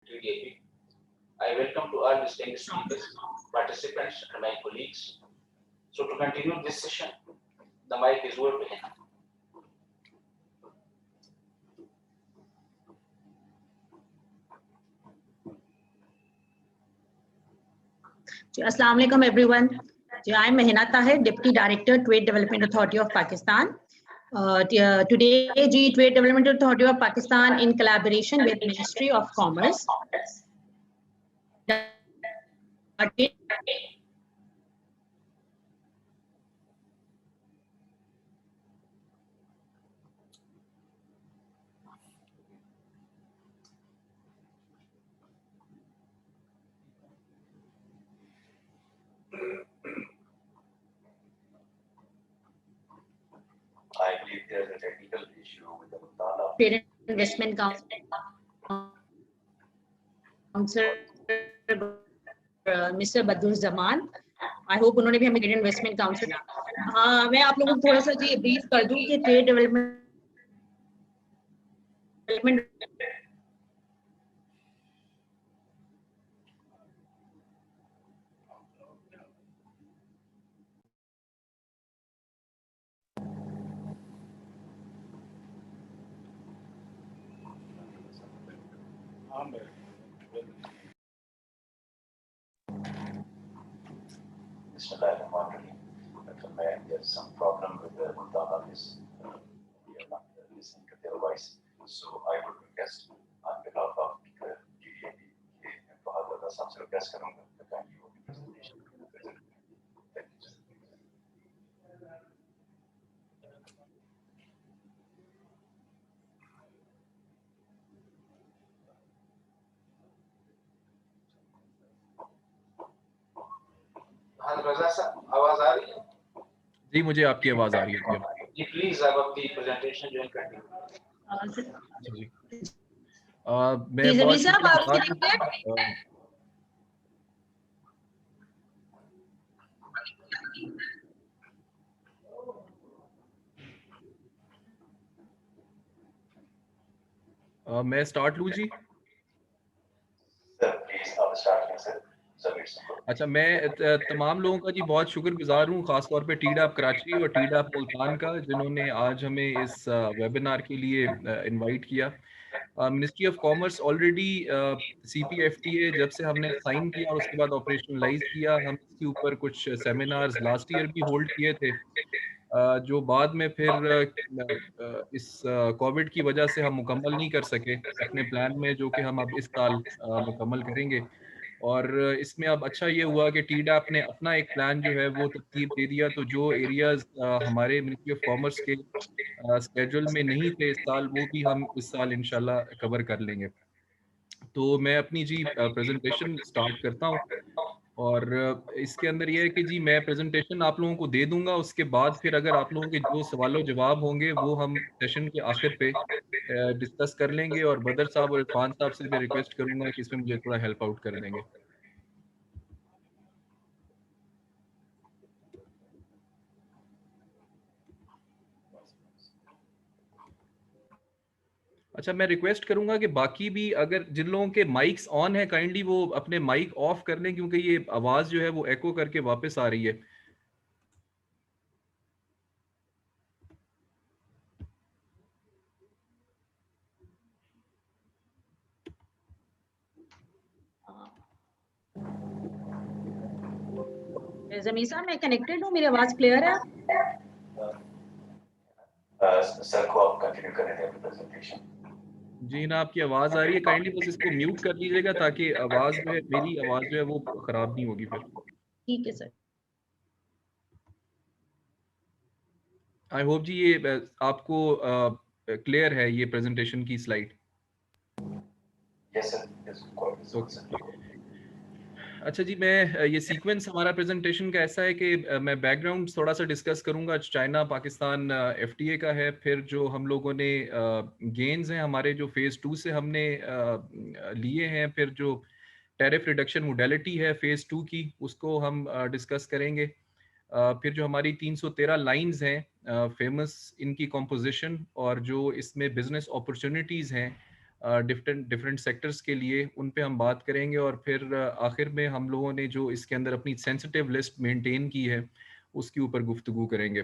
TDAP. I welcome to all distinguished speakers, participants, and my colleagues. So to continue this session, the mic is over to him. Assalamu alaikum everyone. I am Mehnat Tahir, Deputy Director, Trade Development Authority of Pakistan. Today, Trade Development Authority of Pakistan, in collaboration with Ministry of Commerce, I believe there's a technical issue with the Mutala. Trade Investment Council, Mr. Badrul Zaman. I hope उन्होंने भी हमें trade investment council हाँ मैं आप लोगों को थोड़ा सा जी ब्रीफ कर दूं कि trade development There's some problem with the Mutala. We are not listening to their voice. So I would request on behalf of TDAP, Fahad सबसे request करूँगा the kindly open presentation. Thank you. हाँ रजा साहब आवाज आ रही है? जी मुझे आपकी आवाज आ रही है जी प्लीज आप अपनी प्रेजेंटेशन ज्वाइन कर लीजिए। मैं बहुत मैं स्टार्ट लूँ जी? अच्छा मैं तमाम लोगों का जी बहुत शुक्रगुजार हूँ, खासतौर पे टीडाप कराची और टीडाप मुल्तान का, जिन्होंने आज हमें इस वेबिनार के लिए इनवाइट किया। Ministry of commerce already CPFTA जब से हमने साइन किया और उसके बाद ऑपरेशनलाइज किया, हम इसके ऊपर कुछ सेमिनार्स लास्ट ईयर भी होल्ड किए थे, जो बाद में फिर इस कोविड की वजह से हम मुकम्मल नहीं कर सके अपने प्लान में, जो कि हम अब इस साल मुकम्मल करेंगे। और इसमें अब अच्छा ये हुआ कि टीडाप ने अपना एक प्लान जो है वो तरतीब दे दिया, तो जो एरियाज हमारे मिनिस्ट्री ऑफ कॉमर्स के स्केड्यूल में नहीं थे इस साल, वो भी हम इस साल इंशाल्लाह कवर कर लेंगे। तो मैं अपनी जी प्रेजेंटेशन स्टार्ट करता हूँ, और इसके अंदर ये है कि जी मैं प्रेजेंटेशन आप लोगों को दे दूंगा, उसके बाद फिर अगर आप लोगों के जो सवालों जवाब होंगे वो हम सेशन के आखिर पे डिस्कस कर लेंगे, और बदर साहब और इरफान साहब से भी रिक्वेस्ट करूंगा कि इसमें मुझे थोड़ा हेल्प आउट कर देंगे। अच्छा मैं रिक्वेस्ट करूंगा कि बाकी भी अगर जिन लोगों के माइक्स ऑन है काइंडली वो अपने माइक ऑफ कर लें, क्योंकि ये आवाज जो है वो एको करके वापस आ रही है। जमीसा मैं कनेक्टेड हूँ, मेरी आवाज क्लियर है? सर को आप कंटिन्यू करें अपनी प्रेजेंटेशन। जी ना आपकी आवाज आ रही है, काइंडली बस इसको म्यूट कर लीजिएगा ताकि आवाज जो है मेरी आवाज जो है वो खराब नहीं होगी फिर। ठीक है सर। आई होप जी ये आपको क्लियर है ये प्रेजेंटेशन की स्लाइड? Yes sir. अच्छा जी मैं ये सीक्वेंस हमारा प्रेजेंटेशन का ऐसा है कि मैं बैकग्राउंड थोड़ा सा डिस्कस करूंगा, चाइना पाकिस्तान FTA का है, फिर जो हम लोगों ने गेन्स हैं हमारे जो फेज़ 2 से हमने लिए हैं, फिर जो टैरिफ रिडक्शन मोडेलिटी है फेज़ 2 की उसको हम डिस्कस करेंगे, फिर जो हमारी 313 लाइंस हैं फेमस इनकी कॉम्पोजिशन और जो इसमें बिजनेस अपॉर्चुनिटीज़ हैं डिफरेंट सेक्टर्स के लिए, उन पे हम बात करेंगे और फिर आखिर में हम लोगों ने जो इसके अंदर अपनी सेंसिटिव लिस्ट मेंटेन की है उसके ऊपर गुफ्तगू करेंगे।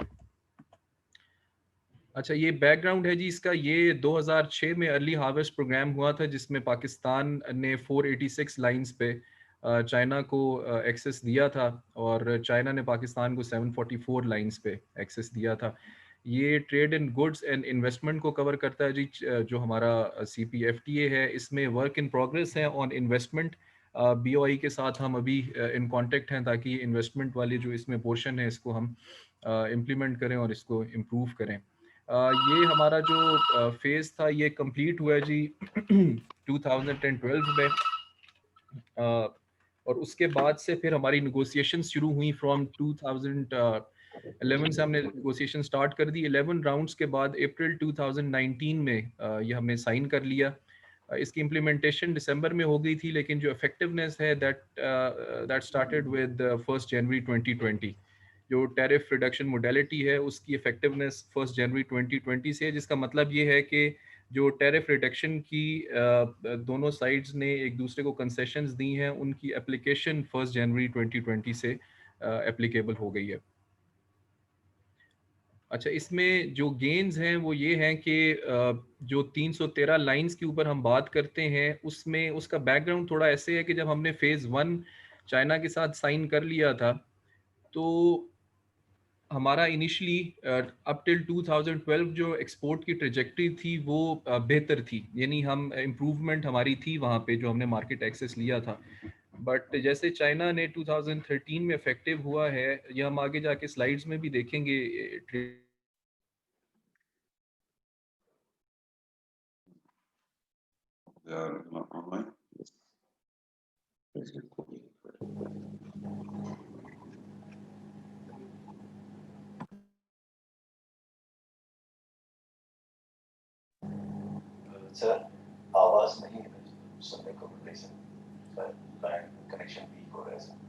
अच्छा, ये बैकग्राउंड है जी इसका। ये 2006 में अर्ली हार्वेस्ट प्रोग्राम हुआ था जिसमें पाकिस्तान ने 486 लाइंस पे चाइना को एक्सेस दिया था और चाइना ने पाकिस्तान को 744 लाइंस पे एक्सेस दिया था। ये trade in goods and investment को कवर करता है जी। जो हमारा CPFTA है इसमें वर्क इन प्रोग्रेस है ऑन इन्वेस्टमेंट। BOI के साथ हम अभी इन कांटेक्ट हैं ताकि इन्वेस्टमेंट वाले जो इसमें पोर्शन है इसको हम इम्प्लीमेंट करें और इसको इम्प्रूव करें। ये हमारा जो फेज़ था ये कंप्लीट हुआ है जी 2012 में। और उसके बाद से फिर हमारी नेगोशिएशन शुरू हुई फ्रॉम 2011 से हमने नेगोशिएशन स्टार्ट कर दी। 11 राउंड्स के बाद अप्रैल 2019 में ये हमने साइन कर लिया। इसकी इम्प्लीमेंटेशन दिसंबर में हो गई थी, लेकिन जो इफेक्टिवनेस है दैट स्टार्टेड विद 1 जनवरी 2020। जो टैरिफ रिडक्शन मोडेलिटी है उसकी इफेक्टिवनेस 1 जनवरी 2020 से है, जिसका मतलब ये है कि जो टैरिफ रिडक्शन की दोनों साइड्स ने एक दूसरे को कंसेशंस दी हैं उनकी एप्लीकेशन 1 जनवरी 2020 से एप्लीकेबल हो गई है। अच्छा, इसमें जो गेन्स हैं वो ये हैं कि जो 313 लाइंस के ऊपर हम बात करते हैं उसमें उसका बैकग्राउंड थोड़ा ऐसे है कि जब हमने फेज़ 1 चाइना के साथ साइन कर लिया था तो हमारा इनिशियली अप टिल 2012 जो एक्सपोर्ट की ट्रेजेक्टरी थी वो बेहतर थी, यानी हम इम्प्रूवमेंट हमारी थी वहाँ पे जो हमने मार्केट एक्सेस लिया था। बट जैसे चाइना ने 2013 में इफेक्टिव हुआ है, ये हम आगे जाके स्लाइड्स में भी देखेंगे। They are not online. It's recording. Sir आवाज नहीं सुनने को मिल रही सर, कनेक्शन वीक हो रहा है sir.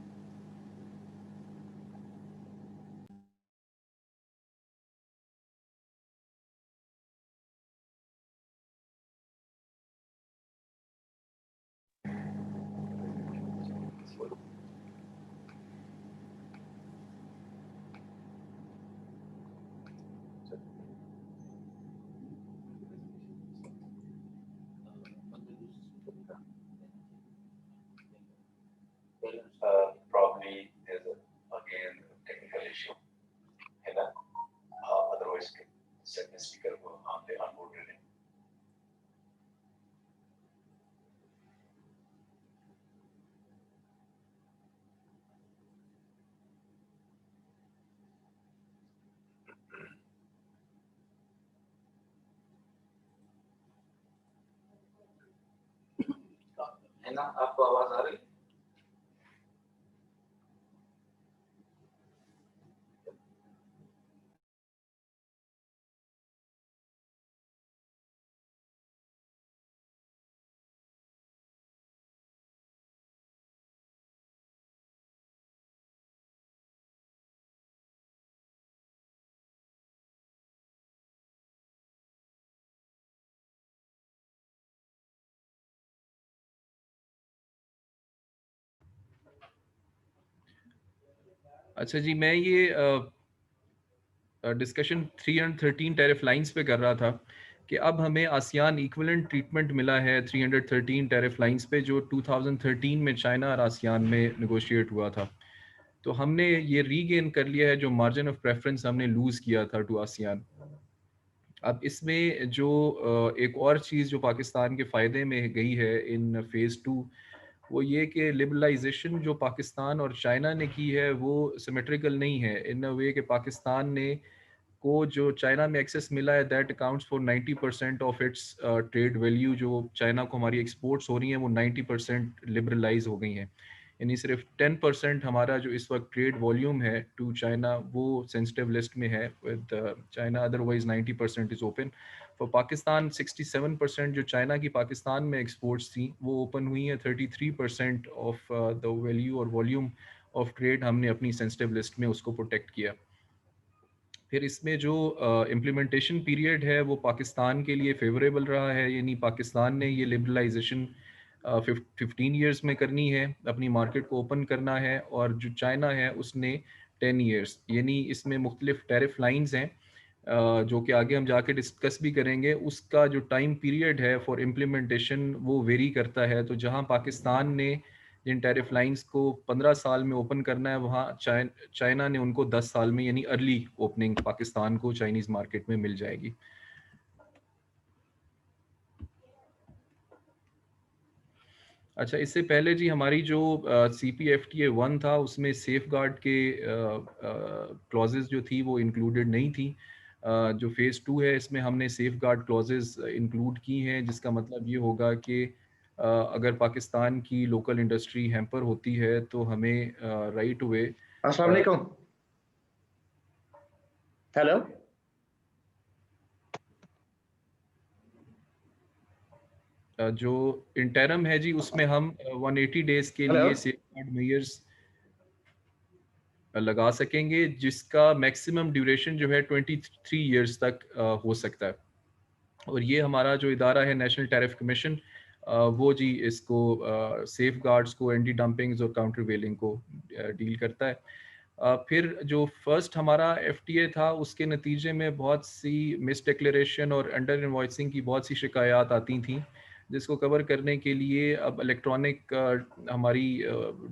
Probably there's again technical issue है ना, otherwise second speaker को हमने unmuted है। है ना, आपको आवाज आ रही है? अच्छा जी, मैं ये डिस्कशन 313 टैरिफ लाइंस पे कर रहा था कि अब हमें आसियान इक्विवेलेंट ट्रीटमेंट मिला है 313 टैरिफ लाइंस पे जो 2013 में चाइना और आसियान में नेगोशिएट हुआ था। तो हमने ये रीगेन कर लिया है जो मार्जिन ऑफ प्रेफरेंस हमने लूज़ किया था टू आसियान। अब इसमें जो एक और चीज़ जो पाकिस्तान के फ़ायदे में गई है इन फेज़ 2 वो ये कि लिबरलाइजेशन जो पाकिस्तान और चाइना ने की है वो सिमेट्रिकल नहीं है, इन अ वे कि पाकिस्तान ने को जो चाइना में एक्सेस मिला है that accounts for 90% of its trade value. जो चाइना को हमारी एक्सपोर्ट्स हो रही हैं वो 90% लिबरलाइज हो गई हैं, यानी सिर्फ 10% हमारा जो इस वक्त ट्रेड वॉल्यूम है टू चाइना वो सेंसिटिव लिस्ट में है with China, otherwise 90% is open for Pakistan. 67% जो चाइना की पाकिस्तान में एक्सपोर्ट्स थी वो ओपन हुई हैं। 33% ऑफ द वैल्यू और वॉल्यूम ऑफ ट्रेड हमने अपनी सेंसिटिव लिस्ट में उसको प्रोटेक्ट किया। फिर इसमें जो इम्प्लीमेंटेशन पीरियड है वो पाकिस्तान के लिए फेवरेबल रहा है, यानी पाकिस्तान ने ये लिबरलाइजेशन 15 ईयर्स में करनी है, अपनी मार्केट को ओपन करना है, और जो चाइना है उसने 10 ईयर्स, यानी इसमें मुख्तलिफ टैरिफ लाइंस हैं जो कि आगे हम जाके डिस्कस भी करेंगे। उसका जो टाइम पीरियड है फॉर इम्प्लीमेंटेशन वो वेरी करता है। तो जहां पाकिस्तान ने जिन टैरिफ लाइंस को 15 साल में ओपन करना है, वहाँ चाइना ने उनको 10 साल में, यानी अर्ली ओपनिंग पाकिस्तान को चाइनीज़ मार्केट में मिल जाएगी। अच्छा, इससे पहले जी हमारी जो CPFTA 1 था उसमें सेफ गार्ड के क्लॉजेज जो थी वो इंक्लूडेड नहीं थी। जो फेज़ 2 है इसमें हमने सेफ गार्ड क्लॉजेज इंक्लूड की हैं, जिसका मतलब ये होगा कि अगर पाकिस्तान की लोकल इंडस्ट्री हैम्पर होती है तो हमें राइट वे अस्सलाम वालेकुम। हेलो, जो इंटरम है जी उसमें हम 180 डेज के हेलो। लिए सेफ गार्ड मेजर्स लगा सकेंगे, जिसका मैक्सिमम ड्यूरेशन जो है 23 ईयर्स तक हो सकता है। और ये हमारा जो इदारा है नेशनल टैरिफ कमीशन, वो जी इसको सेफ गार्ड्स को, एंटी डंपिंग्स और काउंटर वेलिंग को डील करता है। फिर जो फर्स्ट हमारा FTA था उसके नतीजे में बहुत सी मिस डिक्लेरेशन और अंडर इन्वॉइसिंग की बहुत सी शिकायत आती थी, जिसको कवर करने के लिए अब इलेक्ट्रॉनिक हमारी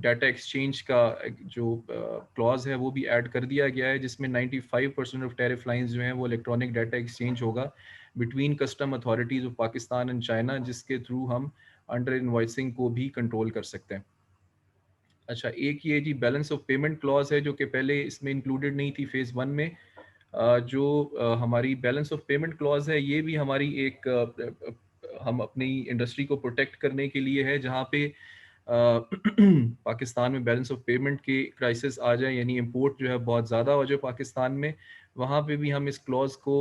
डाटा एक्सचेंज का जो क्लॉज है वो भी ऐड कर दिया गया है, जिसमें 95% ऑफ टैरिफ लाइंस जो हैं वो इलेक्ट्रॉनिक डाटा एक्सचेंज होगा between custom authorities of Pakistan and China, जिसके थ्रू हम अंडर इन्वॉइसिंग को भी कंट्रोल कर सकते हैं। अच्छा, एक ये जी बैलेंस ऑफ पेमेंट क्लॉज है जो कि पहले इसमें इंक्लूडेड नहीं थी फेज़ 1 में। जो हमारी बैलेंस ऑफ पेमेंट क्लॉज है ये भी हमारी एक हम अपनी इंडस्ट्री को प्रोटेक्ट करने के लिए है, जहाँ पे पाकिस्तान में बैलेंस ऑफ पेमेंट की क्राइसिस आ जाए, यानी इंपोर्ट जो है बहुत ज़्यादा हो जाए पाकिस्तान में, वहाँ पे भी हम इस क्लॉज को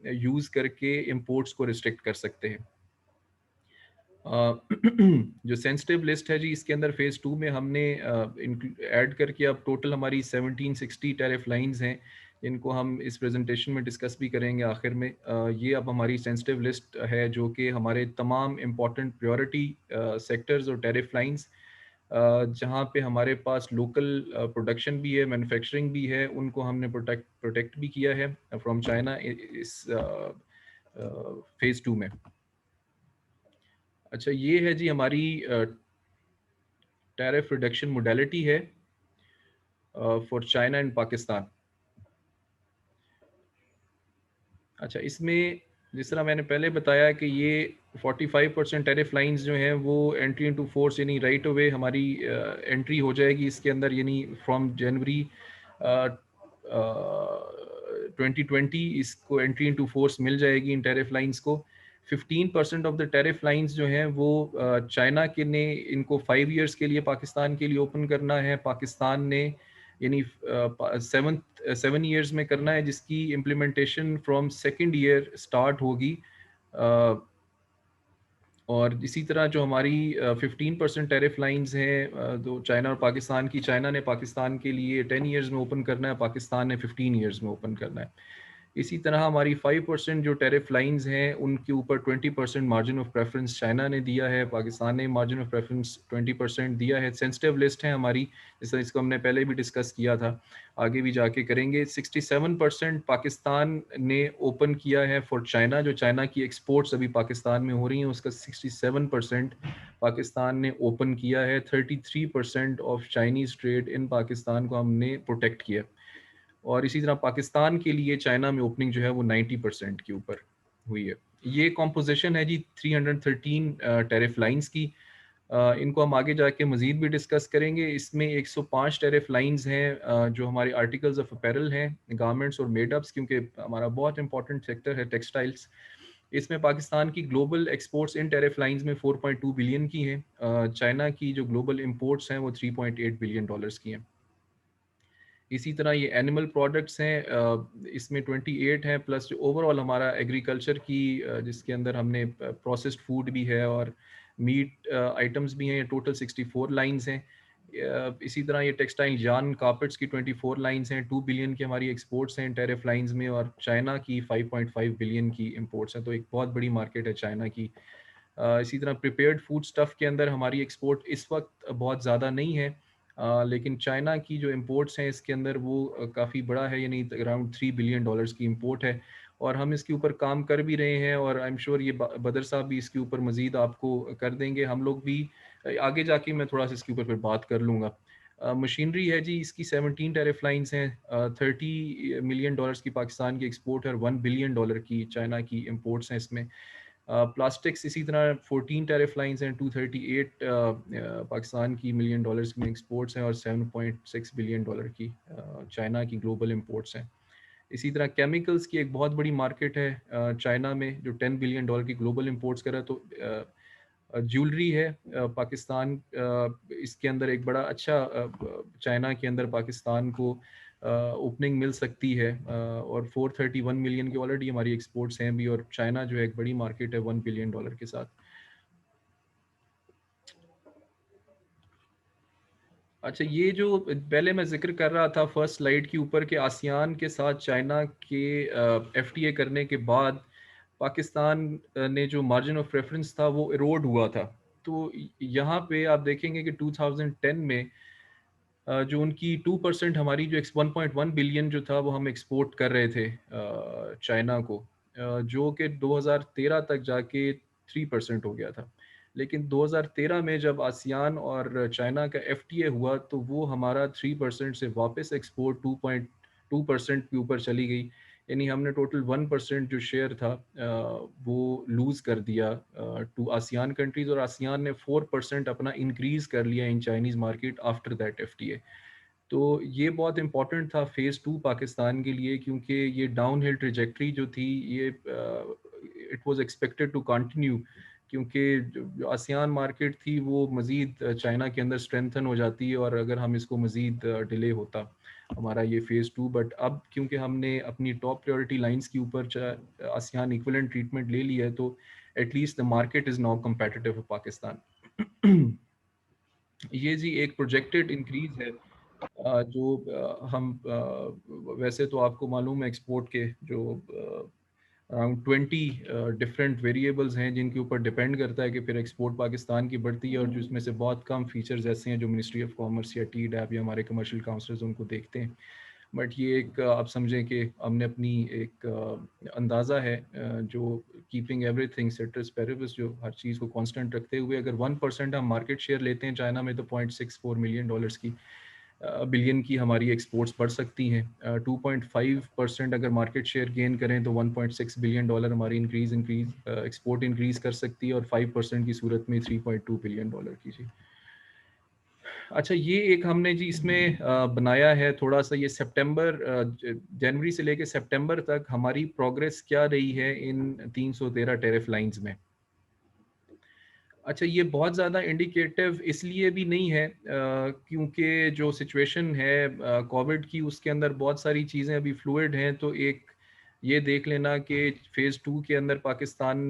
यूज़ करके इंपोर्ट्स को रिस्ट्रिक्ट कर सकते हैं। जो सेंसिटिव लिस्ट है जी इसके अंदर फेज़ 2 में हमने ऐड करके अब टोटल हमारी 1760 टैरिफ लाइंस हैं, इनको हम इस प्रेजेंटेशन में डिस्कस भी करेंगे आखिर में। ये अब हमारी सेंसिटिव लिस्ट है जो कि हमारे तमाम इम्पॉर्टेंट प्रायोरिटी सेक्टर्स और टैरिफ लाइंस जहाँ पे हमारे पास लोकल प्रोडक्शन भी है, मैन्युफैक्चरिंग भी है, उनको हमने प्रोटेक्ट भी किया है फ्रॉम चाइना इस फेज़ 2 में। अच्छा, ये है जी हमारी टैरिफ रिडक्शन मोडेलिटी है फॉर चाइना एंड पाकिस्तान। अच्छा, इसमें जिस तरह मैंने पहले बताया कि ये 45% टैरिफ लाइंस जो हैं वो एंट्री इनटू फोर्स, यानी राइट अवे हमारी एंट्री हो जाएगी इसके अंदर, यानी फ्रॉम जनवरी 2020 इसको एंट्री इनटू फोर्स मिल जाएगी इन टैरिफ लाइंस को। 15% ऑफ द टैरिफ लाइंस जो हैं वो चाइना के ने इनको 5 ईयर्स के लिए पाकिस्तान के लिए ओपन करना है, पाकिस्तान ने यानी 7 ईयर्स में करना है, जिसकी implementation from second year start होगी। और इसी तरह जो हमारी 15% टैरिफ लाइंस हैं जो चाइना और पाकिस्तान की, चाइना ने पाकिस्तान के लिए 10 ईयर्स में ओपन करना है, पाकिस्तान ने 15 ईयर्स में ओपन करना है। इसी तरह हमारी 5% जो टैरिफ लाइंस हैं उनके ऊपर 20% मार्जिन ऑफ प्रेफरेंस चाइना ने दिया है, पाकिस्तान ने मार्जिन ऑफ प्रेफरेंस 20% दिया है। सेंसिटिव लिस्ट है हमारी, जैसे इसको हमने पहले भी डिस्कस किया था, आगे भी जाके करेंगे। 67% पाकिस्तान ने ओपन किया है फॉर चाइना, जो चाइना की एक्सपोर्ट्स अभी पाकिस्तान में हो रही हैं उसका 67% पाकिस्तान ने ओपन किया है। 33% of Chinese trade in Pakistan को हमने प्रोटेक्ट किया। और इसी तरह पाकिस्तान के लिए चाइना में ओपनिंग जो है वो 90% के ऊपर हुई है। ये कॉम्पोजिशन है जी 313 टैरिफ लाइंस की। इनको हम आगे जाके मज़ीद भी डिस्कस करेंगे। इसमें 105 टैरिफ लाइंस हैं जो हमारे आर्टिकल्स ऑफ अपैरल हैं, गारमेंट्स और मेडअप्स, क्योंकि हमारा बहुत इंपॉर्टेंट सेक्टर है टेक्सटाइल्स। इसमें पाकिस्तान की ग्लोबल एक्सपोर्ट्स इन टैरिफ लाइंस में 4.2 बिलियन की हैं। चाइना की जो ग्लोबल इंपोर्ट्स हैं वो 3.8 बिलियन डॉलर्स की हैं। इसी तरह ये एनिमल प्रोडक्ट्स हैं, इसमें 28 हैं, प्लस जो ओवरऑल हमारा एग्रीकल्चर की जिसके अंदर हमने प्रोसेस्ड फूड भी है और मीट आइटम्स भी हैं, टोटल 64 लाइंस हैं। इसी तरह ये टेक्सटाइल यार्न कार्पेट्स की 24 लाइंस हैं, 2 बिलियन की हमारी एक्सपोर्ट्स हैं टैरिफ लाइंस में, और चाइना की 5.5 बिलियन की इंपोर्ट्स हैं, तो एक बहुत बड़ी मार्केट है चाइना की। इसी तरह प्रिपेयर्ड फूड स्टफ़ के अंदर हमारी एक्सपोर्ट इस वक्त बहुत ज़्यादा नहीं है, लेकिन चाइना की जो इंपोर्ट्स हैं इसके अंदर वो काफ़ी बड़ा है, यानी अराउंड $3 बिलियन की इंपोर्ट है, और हम इसके ऊपर काम कर भी रहे हैं, और आई एम श्योर ये बदर साहब भी इसके ऊपर मज़ीद आपको कर देंगे। हम लोग भी आगे जाके मैं थोड़ा सा इसके ऊपर फिर बात कर लूँगा। मशीनरी है जी, इसकी 17 टैरिफ लाइंस हैं, $30 मिलियन की पाकिस्तान की एक्सपोर्ट है, और $1 बिलियन की चाइना की इंपोर्ट्स हैं इसमें। प्लास्टिक्स इसी तरह 14 टैरिफ लाइंस हैं, 238 पाकिस्तान की मिलियन डॉलर्स में एक्सपोर्ट्स हैं, और $7.6 बिलियन की चाइना की ग्लोबल इंपोर्ट्स हैं। इसी तरह केमिकल्स की एक बहुत बड़ी मार्केट है चाइना में, जो $10 बिलियन की ग्लोबल इंपोर्ट्स कर रहा है। तो ज्वेलरी है पाकिस्तान, इसके अंदर एक बड़ा अच्छा चाइना के अंदर पाकिस्तान को ओपनिंग मिल सकती है, और 431 मिलियन की ऑलरेडी हमारी एक्सपोर्ट्स हैं भी, और चाइना जो है एक बड़ी मार्केट है $1 बिलियन के साथ। अच्छा, ये जो पहले मैं जिक्र कर रहा था फर्स्ट स्लाइड के ऊपर के आसियान के साथ चाइना के एफटीए करने के बाद पाकिस्तान ने जो मार्जिन ऑफ रेफरेंस था वो इरोड हुआ था। तो यहाँ पे आप देखेंगे कि 2010 में जो उनकी 2% हमारी जो 1.1 बिलियन जो था वो हम एक्सपोर्ट कर रहे थे चाइना को, जो कि 2013 तक जाके 3% हो गया था। लेकिन 2013 में जब आसियान और चाइना का एफटीए हुआ तो वो हमारा 3% से वापस एक्सपोर्ट 2.2% के ऊपर चली गई, यानी हमने टोटल 1% जो शेयर था वो लूज़ कर दिया टू आसियान कंट्रीज़, और आसियान ने 4% अपना इंक्रीज़ कर लिया in Chinese market after that FTA. तो ये बहुत इंपॉर्टेंट था फेज़ 2 पाकिस्तान के लिए, क्योंकि ये डाउन हिल ट्रेजेक्ट्री जो थी ये it was expected to continue, क्योंकि जो आसियान मार्केट थी वो मज़ीद चाइना के अंदर स्ट्रेंथन हो जाती है, और अगर हम इसको मज़ीद डिले होता हमारा ये फेज़ 2, बट अब क्योंकि हमने अपनी टॉप प्रायोरिटी लाइंस के ऊपर आसियान इक्विवेलेंट ट्रीटमेंट ले लिया है, तो at least the market is now competitive for Pakistan. ये जी एक प्रोजेक्टेड इंक्रीज है जो हम वैसे तो आपको मालूम है एक्सपोर्ट के जो अराउंड 20 डिफरेंट वेरिएबल्स हैं जिनके ऊपर डिपेंड करता है कि फिर एक्सपोर्ट पाकिस्तान की बढ़ती है, और जिसमें से बहुत कम फीचर्स ऐसे हैं जो मिनिस्ट्री ऑफ कॉमर्स या TDAP या हमारे कमर्शियल काउंसलर्स उनको देखते हैं। बट ये एक आप समझें कि हमने अपनी एक अंदाज़ा है जो कीपिंग एवरीथिंग सेटर्स पेरिबिस, जो हर चीज़ को कांस्टेंट रखते हुए अगर 1% हम मार्केट शेयर लेते हैं चाइना में, तो $0.64 मिलियन की बिलियन की हमारी एक्सपोर्ट्स बढ़ सकती हैं। 2.5% अगर मार्केट शेयर गेन करें तो $1.6 बिलियन हमारी इंक्रीज एक्सपोर्ट इंक्रीज कर सकती है, और 5% की सूरत में $3.2 बिलियन की जी। अच्छा, ये एक हमने जी इसमें बनाया है थोड़ा सा, ये सितंबर जनवरी से लेके सितंबर तक हमारी प्रोग्रेस क्या रही है इन 313 टैरिफ लाइंस में। अच्छा, ये बहुत ज़्यादा इंडिकेटिव इसलिए भी नहीं है क्योंकि जो सिचुएशन है कोविड की उसके अंदर बहुत सारी चीज़ें अभी फ्लूइड हैं। तो एक ये देख लेना कि फेज़ 2 के अंदर पाकिस्तान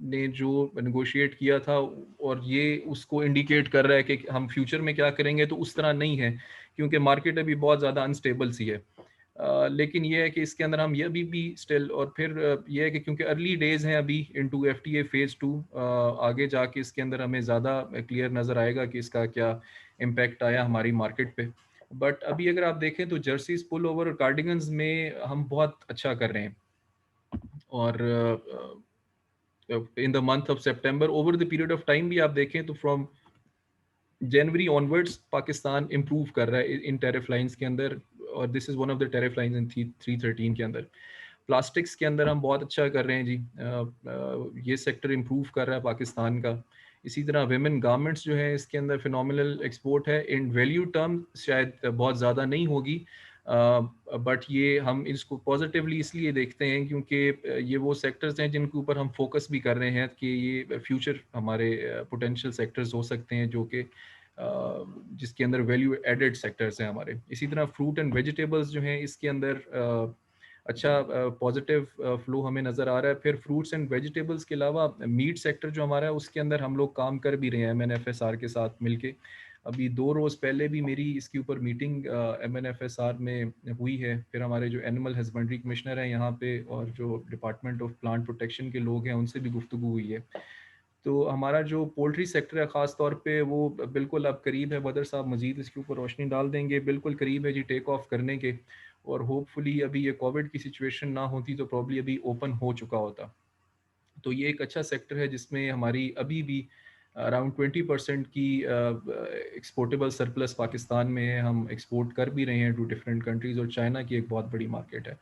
ने जो नेगोशिएट किया था और ये उसको इंडिकेट कर रहा है कि हम फ्यूचर में क्या करेंगे, तो उस तरह नहीं है, क्योंकि मार्केट अभी बहुत ज़्यादा अनस्टेबल सी है। लेकिन ये है कि इसके अंदर हम ये अभी भी स्टिल, और फिर ये है कि क्योंकि अर्ली डेज हैं अभी इनटू एफटीए फेज़ 2, आगे जाके इसके अंदर हमें ज़्यादा क्लियर नज़र आएगा कि इसका क्या इम्पैक्ट आया हमारी मार्केट पे। बट अभी अगर आप देखें तो जर्सीज, पुल ओवर और कार्डिगन्स में हम बहुत अच्छा कर रहे हैं, और in the month of September over the period of time भी आप देखें तो from January onwards Pakistan improve कर रहा है इन टैरिफ लाइंस के अंदर, और this is one of the tariff lines in 313 के अंदर। प्लास्टिक्स के अंदर हम बहुत अच्छा कर रहे हैं जी, ये सेक्टर इम्प्रूव कर रहा है पाकिस्तान का। इसी तरह विमेन गारमेंट्स जो है इसके अंदर फिनोमिनल एक्सपोर्ट है, इन वैल्यू टर्म शायद बहुत ज़्यादा नहीं होगी, बट ये हम इसको पॉजिटिवली इसलिए देखते हैं क्योंकि ये वो सेक्टर्स हैं जिनके ऊपर हम फोकस भी कर रहे हैं कि ये फ्यूचर हमारे पोटेंशियल सेक्टर्स हो सकते हैं, जो कि जिसके अंदर वैल्यू एडेड सेक्टर्स हैं हमारे। इसी तरह फ्रूट एंड वेजिटेबल्स जो हैं इसके अंदर अच्छा पॉजिटिव फ्लो हमें नज़र आ रहा है। फिर फ्रूट्स एंड वेजिटेबल्स के अलावा मीट सेक्टर जो हमारा है उसके अंदर हम लोग काम कर भी रहे हैं MNFSR के साथ मिलके। अभी 2 रोज़ पहले भी मेरी इसके ऊपर मीटिंग MNFSR में हुई है। फिर हमारे जो एनिमल हस्बेंड्री कमिश्नर हैं यहाँ पे और जो डिपार्टमेंट ऑफ प्लांट प्रोटेक्शन के लोग हैं उनसे भी गुफ्तगू हुई है। तो हमारा जो पोल्ट्री सेक्टर है ख़ास तौर पे वो बिल्कुल अब करीब है, बदर साहब मज़ीद इसके ऊपर रोशनी डाल देंगे, बिल्कुल करीब है जी टेक ऑफ करने के। और होपफुली अभी ये कोविड की सिचुएशन ना होती तो प्रॉब्ली अभी ओपन हो चुका होता। तो ये एक अच्छा सेक्टर है जिसमें हमारी अभी भी अराउंड 20% की एक्सपोर्टेबल सरप्लस पाकिस्तान में है। हम एक्सपोर्ट कर भी रहे हैं टू डिफरेंट कंट्रीज़ और चाइना की एक बहुत बड़ी मार्केट है।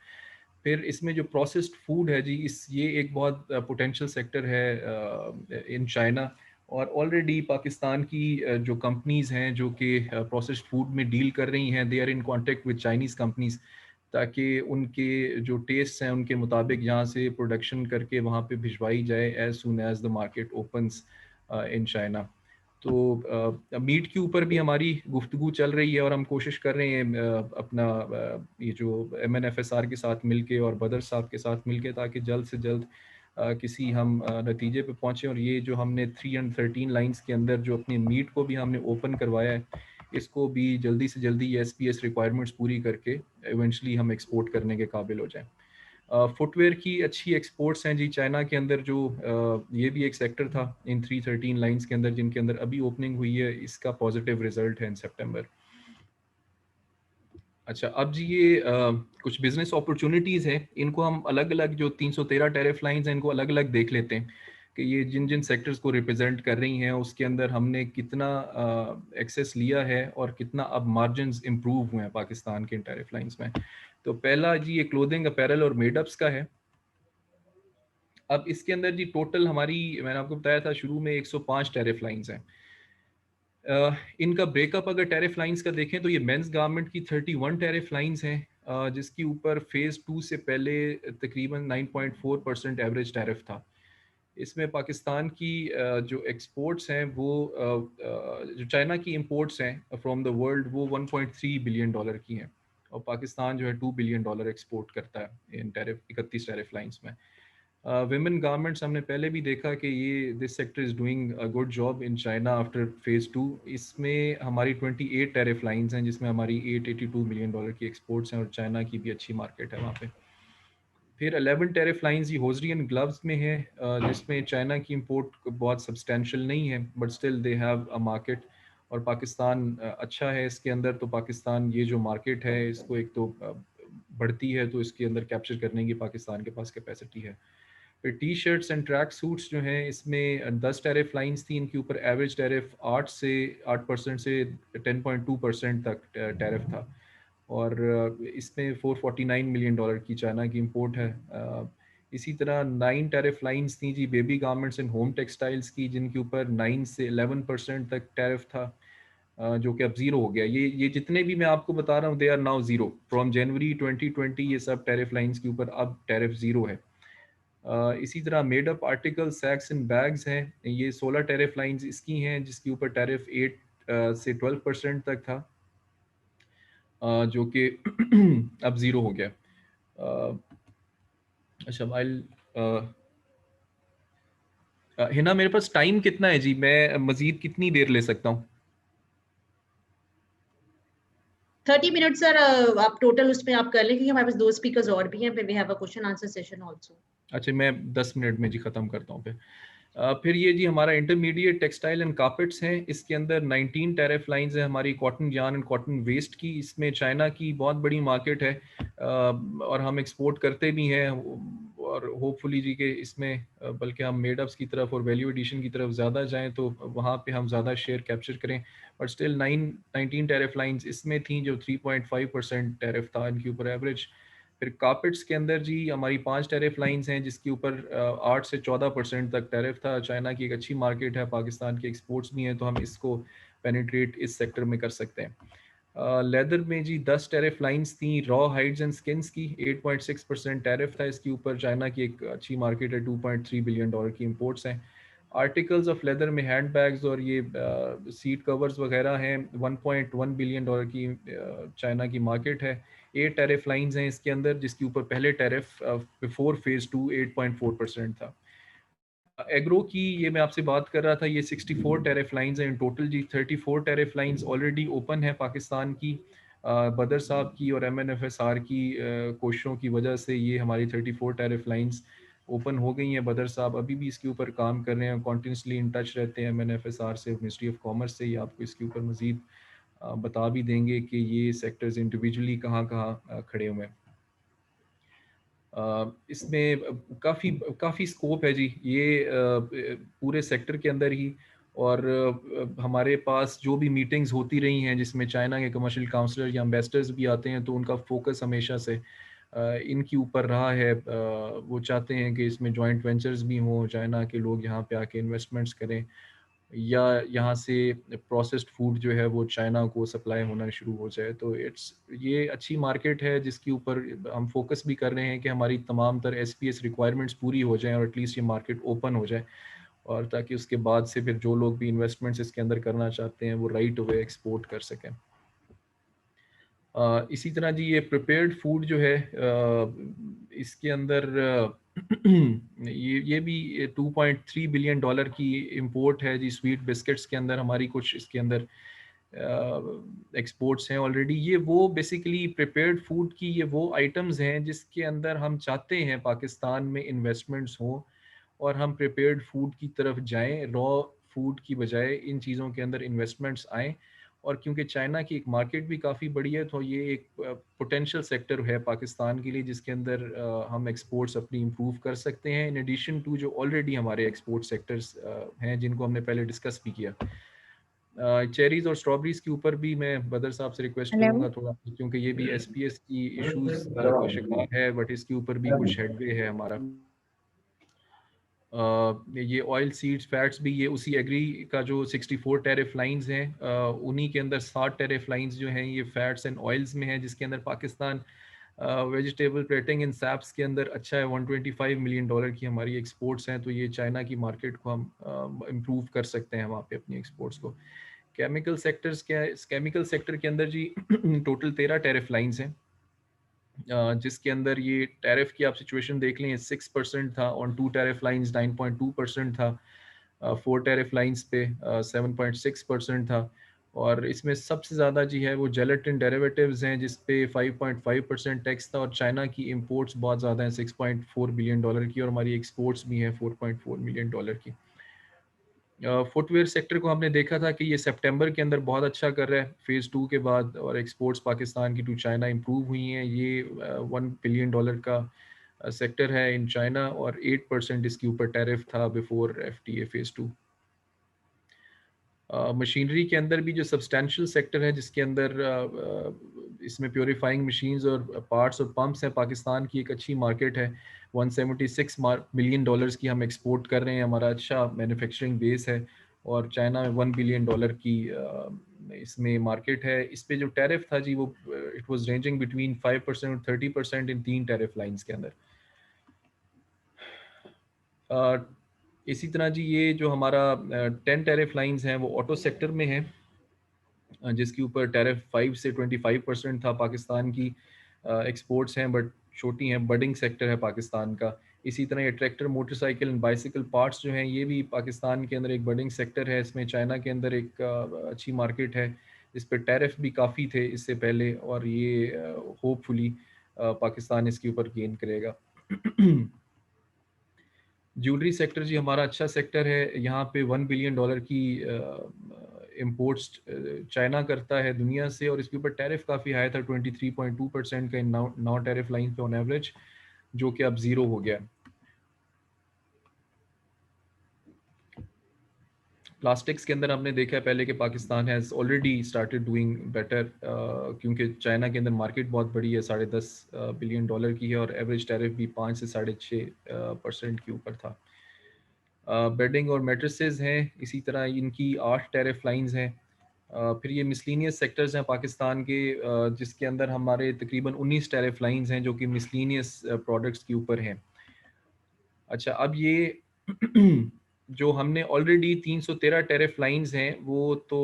फिर इसमें जो प्रोसेस्ड फूड है जी, ये एक बहुत पोटेंशियल सेक्टर है इन चाइना। और ऑलरेडी पाकिस्तान की जो कंपनीज़ हैं जो कि प्रोसेस्ड फूड में डील कर रही हैं, they are in contact with Chinese companies, ताकि उनके जो टेस्ट हैं उनके मुताबिक यहाँ से प्रोडक्शन करके वहाँ पे भिजवाई जाए as soon as the market opens in China. तो मीट के ऊपर भी हमारी गुफ्तगू चल रही है और हम कोशिश कर रहे हैं अपना ये जो MNFSR के साथ मिलके और बदर साहब के साथ मिलके, ताकि जल्द से जल्द किसी हम नतीजे पे पहुँचें। और ये जो हमने 313 लाइंस के अंदर जो अपनी मीट को भी हमने ओपन करवाया है, इसको भी जल्दी से जल्दी ये SPS रिक्वायरमेंट्स पूरी करके इवेंचुअली हम एक्सपोर्ट करने के काबिल हो जाएं। फुटवेयर की अच्छी एक्सपोर्ट्स हैं जी चाइना के अंदर, जो ये भी एक सेक्टर था इन 313 लाइंस के अंदर जिनके अंदर अभी ओपनिंग हुई है, इसका पॉजिटिव रिजल्ट है इन सितंबर। अच्छा, अब जी ये कुछ बिजनेस अपॉर्चुनिटीज़ हैं, इनको हम अलग अलग जो 313 टैरिफ लाइंस हैं इनको अलग अलग देख लेते हैं कि ये जिन जिन सेक्टर्स को रिप्रेजेंट कर रही हैं उसके अंदर हमने कितना एक्सेस लिया है और कितना अब मार्जिन्स इम्प्रूव हुए हैं पाकिस्तान के इन टैरिफ लाइंस में। तो पहला जी ये क्लोथिंग, अपैरल और मेडअप्स का है। अब इसके अंदर जी टोटल हमारी, मैंने आपको बताया था शुरू में, 105 टैरिफ लाइंस हैं। इनका ब्रेकअप अगर टैरिफ लाइंस का देखें तो ये मेंस गारमेंट की 31 टैरिफ लाइंस हैं, जिसके ऊपर फेज़ 2 से पहले तकरीबन 9.4% एवरेज टैरिफ था। इसमें पाकिस्तान की जो एक्सपोर्ट्स हैं वो जो चाइना की इंपोर्ट्स हैं फ्रॉम द वर्ल्ड वो 1.3 बिलियन डॉलर की हैं, और पाकिस्तान जो है 2 बिलियन डॉलर एक्सपोर्ट करता है इन टैरिफ 31 टैरिफ लाइंस में। विमेन गारमेंट्स हमने पहले भी देखा कि ये this sector is doing a good job in China after phase 2। इसमें हमारी 28 टैरिफ लाइंस हैं जिसमें हमारी 882 मिलियन डॉलर की एक्सपोर्ट्स हैं और चाइना की भी अच्छी मार्केट है वहाँ पे। फिर 11 टैरिफ लाइंस ये होजरी एंड ग्लव्स में है, जिसमें चाइना की इंपोर्ट बहुत सब्सटेंशियल नहीं है but still they have a market, और पाकिस्तान अच्छा है इसके अंदर। तो पाकिस्तान ये जो मार्केट है इसको एक तो बढ़ती है तो इसके अंदर कैप्चर करने की पाकिस्तान के पास कैपेसिटी है। फिर T shirts and track suits जो हैं इसमें 10 टैरिफ लाइंस थी, इनके ऊपर एवरेज टैरिफ 8% से 10.2% तक टैरिफ था, और इसमें 449 मिलियन डॉलर की चाइना की इंपोर्ट है। इसी तरह 9 टैरिफ लाइंस थी जी baby garments and home textiles की, जिनके ऊपर 9 से 11% तक टैरिफ था, जो कि अब ज़ीरो हो गया। ये जितने भी मैं आपको बता रहा हूँ they are now zero from January 2020। ये सब टैरिफ लाइंस के ऊपर अब टैरिफ ज़ीरो है। इसी तरह made up article, sacks and bags हैं, ये 16 टैरिफ लाइंस इसकी हैं जिसके ऊपर टैरिफ 8 से 12% तक था, जो कि अब ज़ीरो हो गया। अच्छा वाइल हिना, मेरे पास टाइम कितना है जी, मैं मज़ीद कितनी देर ले सकता हूँ? 30 मिनट सर, आप टोटल उसमें आप कर लें क्योंकि हमारे पास 2 स्पीकर्स और भी हैं, फिर we have a question answer session also. अच्छा, मैं 10 मिनट में जी ख़त्म करता हूँ फिर। फिर ये जी हमारा इंटरमीडिएट टेक्सटाइल एंड कार्पेट्स हैं, इसके अंदर 19 टैरिफ लाइंस हैं हमारी cotton yarn and cotton waste की। इसमें चाइना की बहुत बड़ी मार्केट है, और हम एक्सपोर्ट करते भी हैं, और होपफुली जी के इसमें बल्कि हम मेडअप्स की तरफ और वैल्यू एडिशन की तरफ ज़्यादा जाएं तो वहाँ पे हम ज़्यादा शेयर कैप्चर करें। बट स्टिल 19 टैरिफ लाइंस इसमें थी जो 3.5% टैरिफ था इनके ऊपर एवरेज। फिर कार्पेट्स के अंदर जी हमारी 5 टैरिफ लाइंस हैं जिसके ऊपर 8 से 14% तक टैरिफ था। चाइना की एक अच्छी मार्केट है, पाकिस्तान के एक्सपोर्ट्स भी हैं, तो हम इसको पेनिट्रेट इस सेक्टर में कर सकते हैं। लेदर में जी 10 टैरिफ लाइंस थी, रॉ हाइड्स एंड स्किन्स की 8.6% टैरिफ था इसके ऊपर। चाइना की एक अच्छी मार्केट है, 2.3 बिलियन डॉलर की इंपोर्ट्स हैं। आर्टिकल्स ऑफ लेदर में हैंड बैग्स और ये सीट कवर्स वगैरह हैं, 1.1 बिलियन डॉलर की चाइना की मार्केट है। 8 टैरिफ लाइंस हैं इसके अंदर, जिसके ऊपर पहले टैरिफ बिफोर फेज 2 8.4% था। एग्रो की ये मैं आपसे बात कर रहा था, ये 64 टैरिफ लाइंस हैं इन टोटल जी। 34 टैरिफ लाइंस ऑलरेडी ओपन है पाकिस्तान की, बदर साहब की और MNFSR की कोशिशों की वजह से ये हमारी 34 टैरिफ लाइंस ओपन हो गई हैं। बदर साहब अभी भी इसके ऊपर काम कर रहे हैं, कॉन्टिन्यूसली इन टच रहते हैं MNFSR से, मिनिस्ट्री ऑफ कॉमर्स से। ये आपको इसके ऊपर मज़ीद बता भी देंगे कि ये सेक्टर्स इंडिविजुअली कहाँ कहाँ खड़े हुए हैं। इसमें काफ़ी स्कोप है जी ये पूरे सेक्टर के अंदर ही। और हमारे पास जो भी मीटिंग्स होती रही हैं जिसमें चाइना के कमर्शियल काउंसलर या एम्बेसडर्स भी आते हैं, तो उनका फोकस हमेशा से इनके ऊपर रहा है। वो चाहते हैं कि इसमें जॉइंट वेंचर्स भी हों, चाइना के लोग यहाँ पे आके इन्वेस्टमेंट्स करें, या यहाँ से प्रोसेस्ड फूड जो है वो चाइना को सप्लाई होना शुरू हो जाए। तो ये अच्छी मार्केट है जिसके ऊपर हम फोकस भी कर रहे हैं कि हमारी तमाम तर SPS रिक्वायरमेंट्स पूरी हो जाएं और एटलीस्ट ये मार्केट ओपन हो जाए, और ताकि उसके बाद से फिर जो लोग भी इन्वेस्टमेंट्स इसके अंदर करना चाहते हैं वो राइट अवे एक्सपोर्ट कर सकें। इसी तरह जी ये प्रिपेयर्ड फूड जो है इसके अंदर ये भी 2.3 बिलियन डॉलर की इंपोर्ट है जी। स्वीट बिस्किट्स के अंदर हमारी कुछ इसके अंदर एक्सपोर्ट्स हैं ऑलरेडी। ये वो बेसिकली प्रिपेयर्ड फूड की ये वो आइटम्स हैं जिसके अंदर हम चाहते हैं पाकिस्तान में इन्वेस्टमेंट्स हों और हम प्रिपेयर्ड फूड की तरफ जाएं, रॉ फूड की बजाय इन चीज़ों के अंदर इन्वेस्टमेंट्स आएँ। और क्योंकि चाइना की एक मार्केट भी काफ़ी बड़ी है, तो ये एक पोटेंशियल सेक्टर है पाकिस्तान के लिए जिसके अंदर हम एक्सपोर्ट्स अपनी इम्प्रूव कर सकते हैं, इन एडिशन टू जो ऑलरेडी हमारे एक्सपोर्ट सेक्टर्स हैं जिनको हमने पहले डिस्कस भी किया। चेरीज और स्ट्रॉबेरीज के ऊपर भी मैं बदर साहब से रिक्वेस्ट करूंगा थोड़ा, क्योंकि ये भी SPS की इश्यूज का शिकार है, बट इसके ऊपर भी कुछ हेडवे है हमारा। ये ऑयल सीड्स फैट्स भी ये उसी एग्री का जो 64 टैरिफ लाइंस हैं उन्हीं के अंदर 60 टैरिफ लाइंस जो हैं ये फैट्स एंड ऑयल्स में हैं, जिसके अंदर पाकिस्तान वेजिटेबल प्लेटिंग इन सैप्स के अंदर अच्छा है। 125 मिलियन डॉलर की हमारी एक्सपोर्ट्स हैं, तो ये चाइना की मार्केट को हम इम्प्रूव कर सकते हैं वहाँ पे अपनी एक्सपोर्ट्स को। केमिकल सेक्टर के अंदर जी टोटल 13 टैरिफ लाइंस हैं, जिसके अंदर ये टैरिफ की आप सिचुएशन देख लें 6% था, ऑन 2 टैरिफ लाइंस 9.2% था, 4 टैरिफ लाइंस पे 7.6% था, और इसमें सबसे ज़्यादा जी है वो जेलेटिन डेरिवेटिव्स हैं जिस पे 5.5% टैक्स था, और चाइना की इंपोर्ट्स बहुत ज़्यादा हैं 6.4 बिलियन डॉलर की, और हमारी एक्सपोर्ट्स भी हैं 4.4 मिलियन डॉलर की। फुटवेयर सेक्टर को हमने देखा था कि ये सितंबर के अंदर बहुत अच्छा कर रहा है फेज़ 2 के बाद, और एक्सपोर्ट्स पाकिस्तान की टू चाइना इंप्रूव हुई हैं। ये 1 बिलियन डॉलर का सेक्टर है इन चाइना, और 8% इसके ऊपर टैरिफ था बिफोर FTA फेज़ 2। मशीनरी के अंदर भी जो सब्सटेंशियल सेक्टर है जिसके अंदर इसमें प्योरीफाइंग मशीन्स और पार्ट्स और पंप्स हैं, पाकिस्तान की एक अच्छी मार्केट है। 176 मिलियन डॉलर्स की हम एक्सपोर्ट कर रहे हैं, हमारा अच्छा मैन्युफैक्चरिंग बेस है, और चाइना में 1 बिलियन डॉलर की इसमें मार्केट है। इस पे जो टैरिफ था जी वो इट वाज रेंजिंग बिटवीन 5% और 30% इन 3 टैरिफ लाइंस के अंदर। इसी तरह जी ये जो हमारा 10 टैरिफ लाइंस हैं वो ऑटो सेक्टर में है, जिसके ऊपर टैरिफ 5 से 25% था। पाकिस्तान की एक्सपोर्ट्स हैं बट छोटी हैं, बडिंग सेक्टर है पाकिस्तान का। इसी तरह ये tractor, motorcycle and bicycle parts जो हैं ये भी पाकिस्तान के अंदर एक बडिंग सेक्टर है। इसमें चाइना के अंदर एक अच्छी मार्केट है, इस पर टैरिफ भी काफ़ी थे इससे पहले, और ये होपफुली पाकिस्तान इसके ऊपर गेन करेगा। ज्वेलरी सेक्टर जी हमारा अच्छा सेक्टर है, यहाँ पे 1 बिलियन डॉलर की इंपोर्ट्स चाइना करता है दुनिया से, और इसके ऊपर टैरिफ काफ़ी हाई था 23.2% का इन 9 टैरिफ लाइन पे ऑन एवरेज, जो कि अब ज़ीरो हो गया। प्लास्टिक्स के अंदर हमने देखा है पहले कि Pakistan has already started doing better, क्योंकि चाइना के अंदर मार्केट बहुत बड़ी है, 10.5 बिलियन डॉलर की है, और एवरेज टैरिफ भी 5 से 6.5% के ऊपर था। बेडिंग और मैट्रेसेस हैं, इसी तरह इनकी 8 टैरिफ लाइंस हैं। फिर ये मिसलिनियस सेक्टर्स हैं पाकिस्तान के, जिसके अंदर हमारे तकरीबन 19 टैरिफ लाइंस हैं जो कि मिसलिनियस प्रोडक्ट्स के ऊपर हैं। अच्छा, अब ये जो हमने ऑलरेडी 313 टैरिफ लाइंस हैं वो तो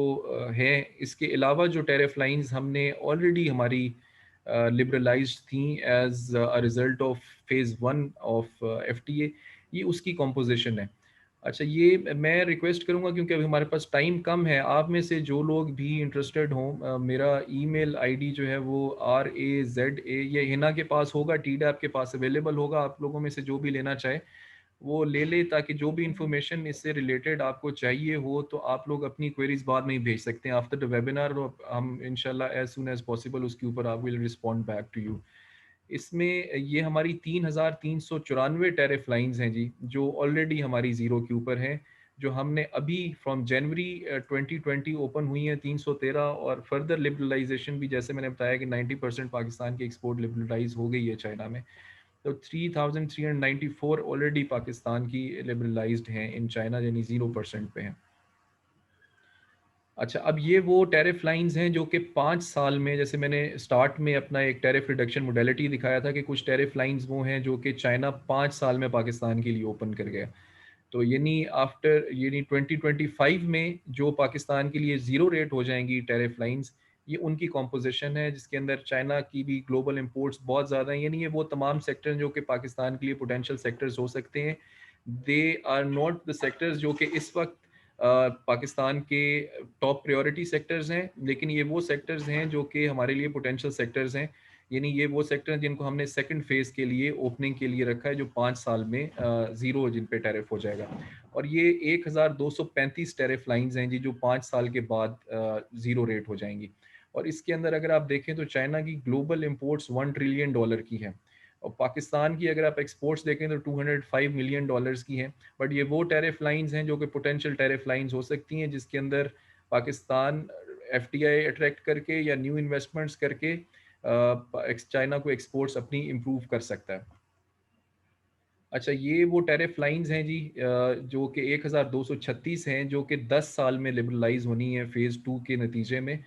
हैं, इसके अलावा जो टैरिफ लाइंस हमने ऑलरेडी हमारी लिबरलाइज्ड थी as a result of phase 1 of FTA, ये उसकी कॉम्पोजिशन है। अच्छा, ये मैं रिक्वेस्ट करूंगा क्योंकि अभी हमारे पास टाइम कम है, आप में से जो लोग भी इंटरेस्टेड हों, मेरा ईमेल आईडी जो है वो RAZA, ये हिना के पास होगा, TDAP के पास अवेलेबल होगा, आप लोगों में से जो भी लेना चाहे वो ले ले, ताकि जो भी इंफॉर्मेशन इससे रिलेटेड आपको चाहिए हो तो आप लोग अपनी क्वेरीज बाद में ही भेज सकते हैं आफ्टर द वेबिनार, और हम इंशाल्लाह एज सुन एज पॉसिबल उसके ऊपर आप will respond back to you. इसमें ये हमारी 3,394 टैरिफ लाइंस हैं जी, जो ऑलरेडी हमारी ज़ीरो के ऊपर हैं, जो हमने अभी फ्रॉम जनवरी 2020 ओपन हुई हैं 313, और फर्दर लिबरलाइजेशन भी जैसे मैंने बताया कि 90% पाकिस्तान की एक्सपोर्ट लिबरलाइज हो गई है चाइना में, तो 3,394 ऑलरेडी पाकिस्तान की लिबरलाइज्ड हैं इन चाइना, यानी 0% पे हैं। अच्छा, अब ये वो टैरिफ लाइंस हैं जो कि 5 साल में, जैसे मैंने स्टार्ट में अपना एक टैरिफ रिडक्शन मोडेलिटी दिखाया था कि कुछ टैरिफ लाइंस वो हैं जो कि चाइना 5 साल में पाकिस्तान के लिए ओपन कर गया। तो यानी 2025 में जो पाकिस्तान के लिए ज़ीरो रेट हो जाएंगी टैरिफ लाइंस, ये उनकी कॉम्पोजिशन है जिसके अंदर चाइना की भी ग्लोबल इंपोर्ट्स बहुत ज़्यादा हैं, यानी ये वो तमाम सेक्टर जो कि पाकिस्तान के लिए पोटेंशियल सेक्टर्स हो सकते हैं। They are not the sectors जो कि इस वक्त पाकिस्तान के टॉप प्रायोरिटी सेक्टर्स हैं, लेकिन ये वो सेक्टर्स हैं जो कि हमारे लिए पोटेंशियल सेक्टर्स हैं, यानी ये वो सेक्टर हैं जिनको हमने सेकंड फेज़ के लिए ओपनिंग के लिए रखा है, जो 5 साल में ज़ीरो जिन पे टैरिफ हो जाएगा। और ये 1235 टैरिफ लाइंस हैं जी जो 5 साल के बाद ज़ीरो रेट हो जाएंगी। और इसके अंदर अगर आप देखें तो चाइना की ग्लोबल इंपोर्ट्स $1 ट्रिलियन की हैं, और पाकिस्तान की अगर आप एक्सपोर्ट्स देखें तो $205 मिलियन की हैं। बट ये वो टैरिफ लाइंस हैं जो कि पोटेंशियल टैरिफ लाइंस हो सकती हैं, जिसके अंदर पाकिस्तान FDI अट्रैक्ट करके या न्यू इन्वेस्टमेंट्स करके चाइना को एक्सपोर्ट्स अपनी इम्प्रूव कर सकता है। अच्छा, ये वो टैरिफ लाइंस हैं जी जो कि 1236 हैं, जो कि 10 साल में लिबरलाइज होनी है फेज़ 2 के नतीजे में,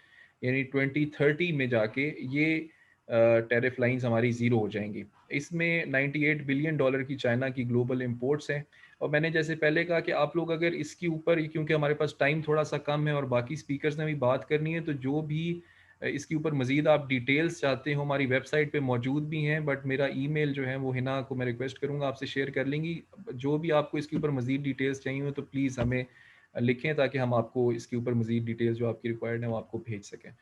यानी 2030 में जाके ये टैरिफ लाइंस हमारी ज़ीरो हो जाएंगी। इसमें $98 बिलियन की चाइना की ग्लोबल इंपोर्ट्स हैं। और मैंने जैसे पहले कहा कि आप लोग अगर इसके ऊपर, क्योंकि हमारे पास टाइम थोड़ा सा कम है और बाकी स्पीकर्स ने भी बात करनी है, तो जो भी इसके ऊपर मज़ीद आप डिटेल्स चाहते हो हमारी वेबसाइट पे मौजूद भी हैं, बट मेरा ईमेल जो है वो हिना को मैं रिक्वेस्ट करूँगा आपसे शेयर कर लेंगी। जो भी आपको इसके ऊपर मज़ीद डिटेल्स चाहिए हो तो प्लीज़ हमें लिखें, ताकि हम आपको इसके ऊपर मज़ीद डिटेल्स जो आपकी रिक्वायर्ड है वो आपको भेज सकें।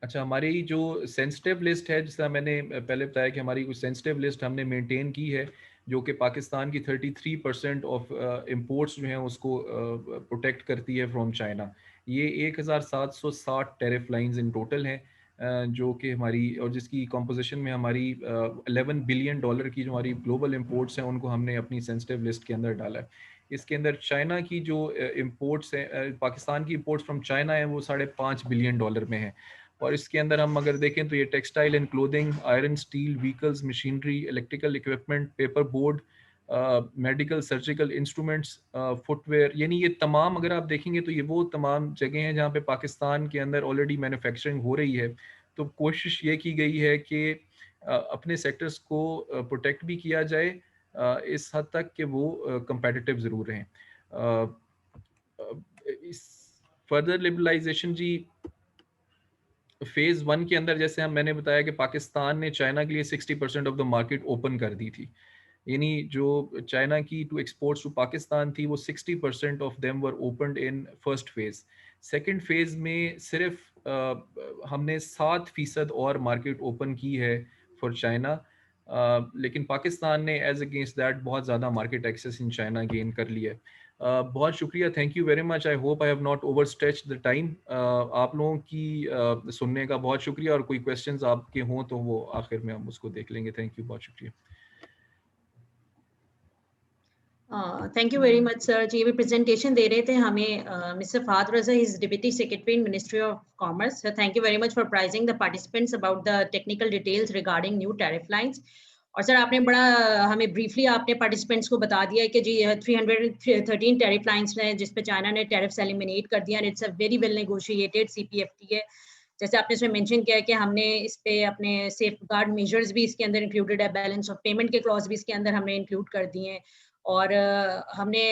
अच्छा, हमारी जो सेंसिटिव लिस्ट है, जिसका मैंने पहले बताया कि हमारी कुछ सेंसिटिव लिस्ट हमने मेंटेन की है, जो कि पाकिस्तान की 33% ऑफ इंपोर्ट्स जो हैं उसको प्रोटेक्ट करती है फ्रॉम चाइना। ये 1760 टैरिफ लाइंस इन टोटल हैं, जो कि हमारी, और जिसकी कॉम्पोजिशन में हमारी $11 बिलियन की जो हमारी ग्लोबल इंपोर्ट्स हैं उनको हमने अपनी सेंसिटिव लिस्ट के अंदर डाला है। इसके अंदर चाइना की जो इंपोर्ट्स हैं, पाकिस्तान की इंपोर्ट्स फ्रॉम चाइना है, वो $5.5 बिलियन में है। और इसके अंदर हम अगर देखें तो ये textile and clothing, iron steel, vehicles, machinery, electrical equipment, paper board, medical surgical instruments, footwear, यानी ये तमाम अगर आप देखेंगे तो ये वो तमाम जगह हैं जहाँ पे पाकिस्तान के अंदर ऑलरेडी मैन्युफैक्चरिंग हो रही है। तो कोशिश ये की गई है कि अपने सेक्टर्स को प्रोटेक्ट भी किया जाए इस हद तक कि वो कंपेटिटिव ज़रूर रहें। इस फर्दर लिबरलाइजेशन जी, फेज़ 1 के अंदर जैसे मैंने बताया कि पाकिस्तान ने चाइना के लिए 60% ऑफ द मार्केट ओपन कर दी थी, यानी जो चाइना की टू एक्सपोर्ट्स टू पाकिस्तान थी वो 60% of them were opened in first phase. Second phase में सिर्फ हमने 7% और मार्केट ओपन की है फॉर चाइना, लेकिन पाकिस्तान ने एज अगेंस्ट दैट बहुत ज़्यादा market access in China gain कर लिया है। बहुत शुक्रिया, thank you very much. I hope I have not overstretch the time. आप लोगों की सुनने का बहुत शुक्रिया, और कोई क्वेश्चंस आपके हों तो वो आखिर में हम उसको देख लेंगे। थैंक यू, बहुत शुक्रिया। Thank you very much sir ji. भी प्रेजेंटेशन दे रहे थे हमें mister Fahad Raza, is deputy secretary in ministry of commerce. Sir thank you very much for praising the participants about the technical details regarding new tariff lines. और sir आपने बड़ा हमें briefly आपने पार्टिसिपेंट्स को बता दिया है कि जी 313 टैरिफ लाइंस हैं जिस पे चाइना ने टैरिफ्स एलिमिनेट कर दिया, and it's a very well negotiated CPFTA। जैसे आपने इसमें मेंशन किया है कि हमने इस पे अपने सेफ गार्ड मेजर्स भी इसके अंदर इंक्लूडेड है, बैलेंस ऑफ पेमेंट के क्लॉज भी इसके अंदर हमने इंक्लूड कर दिए हैं, और हमने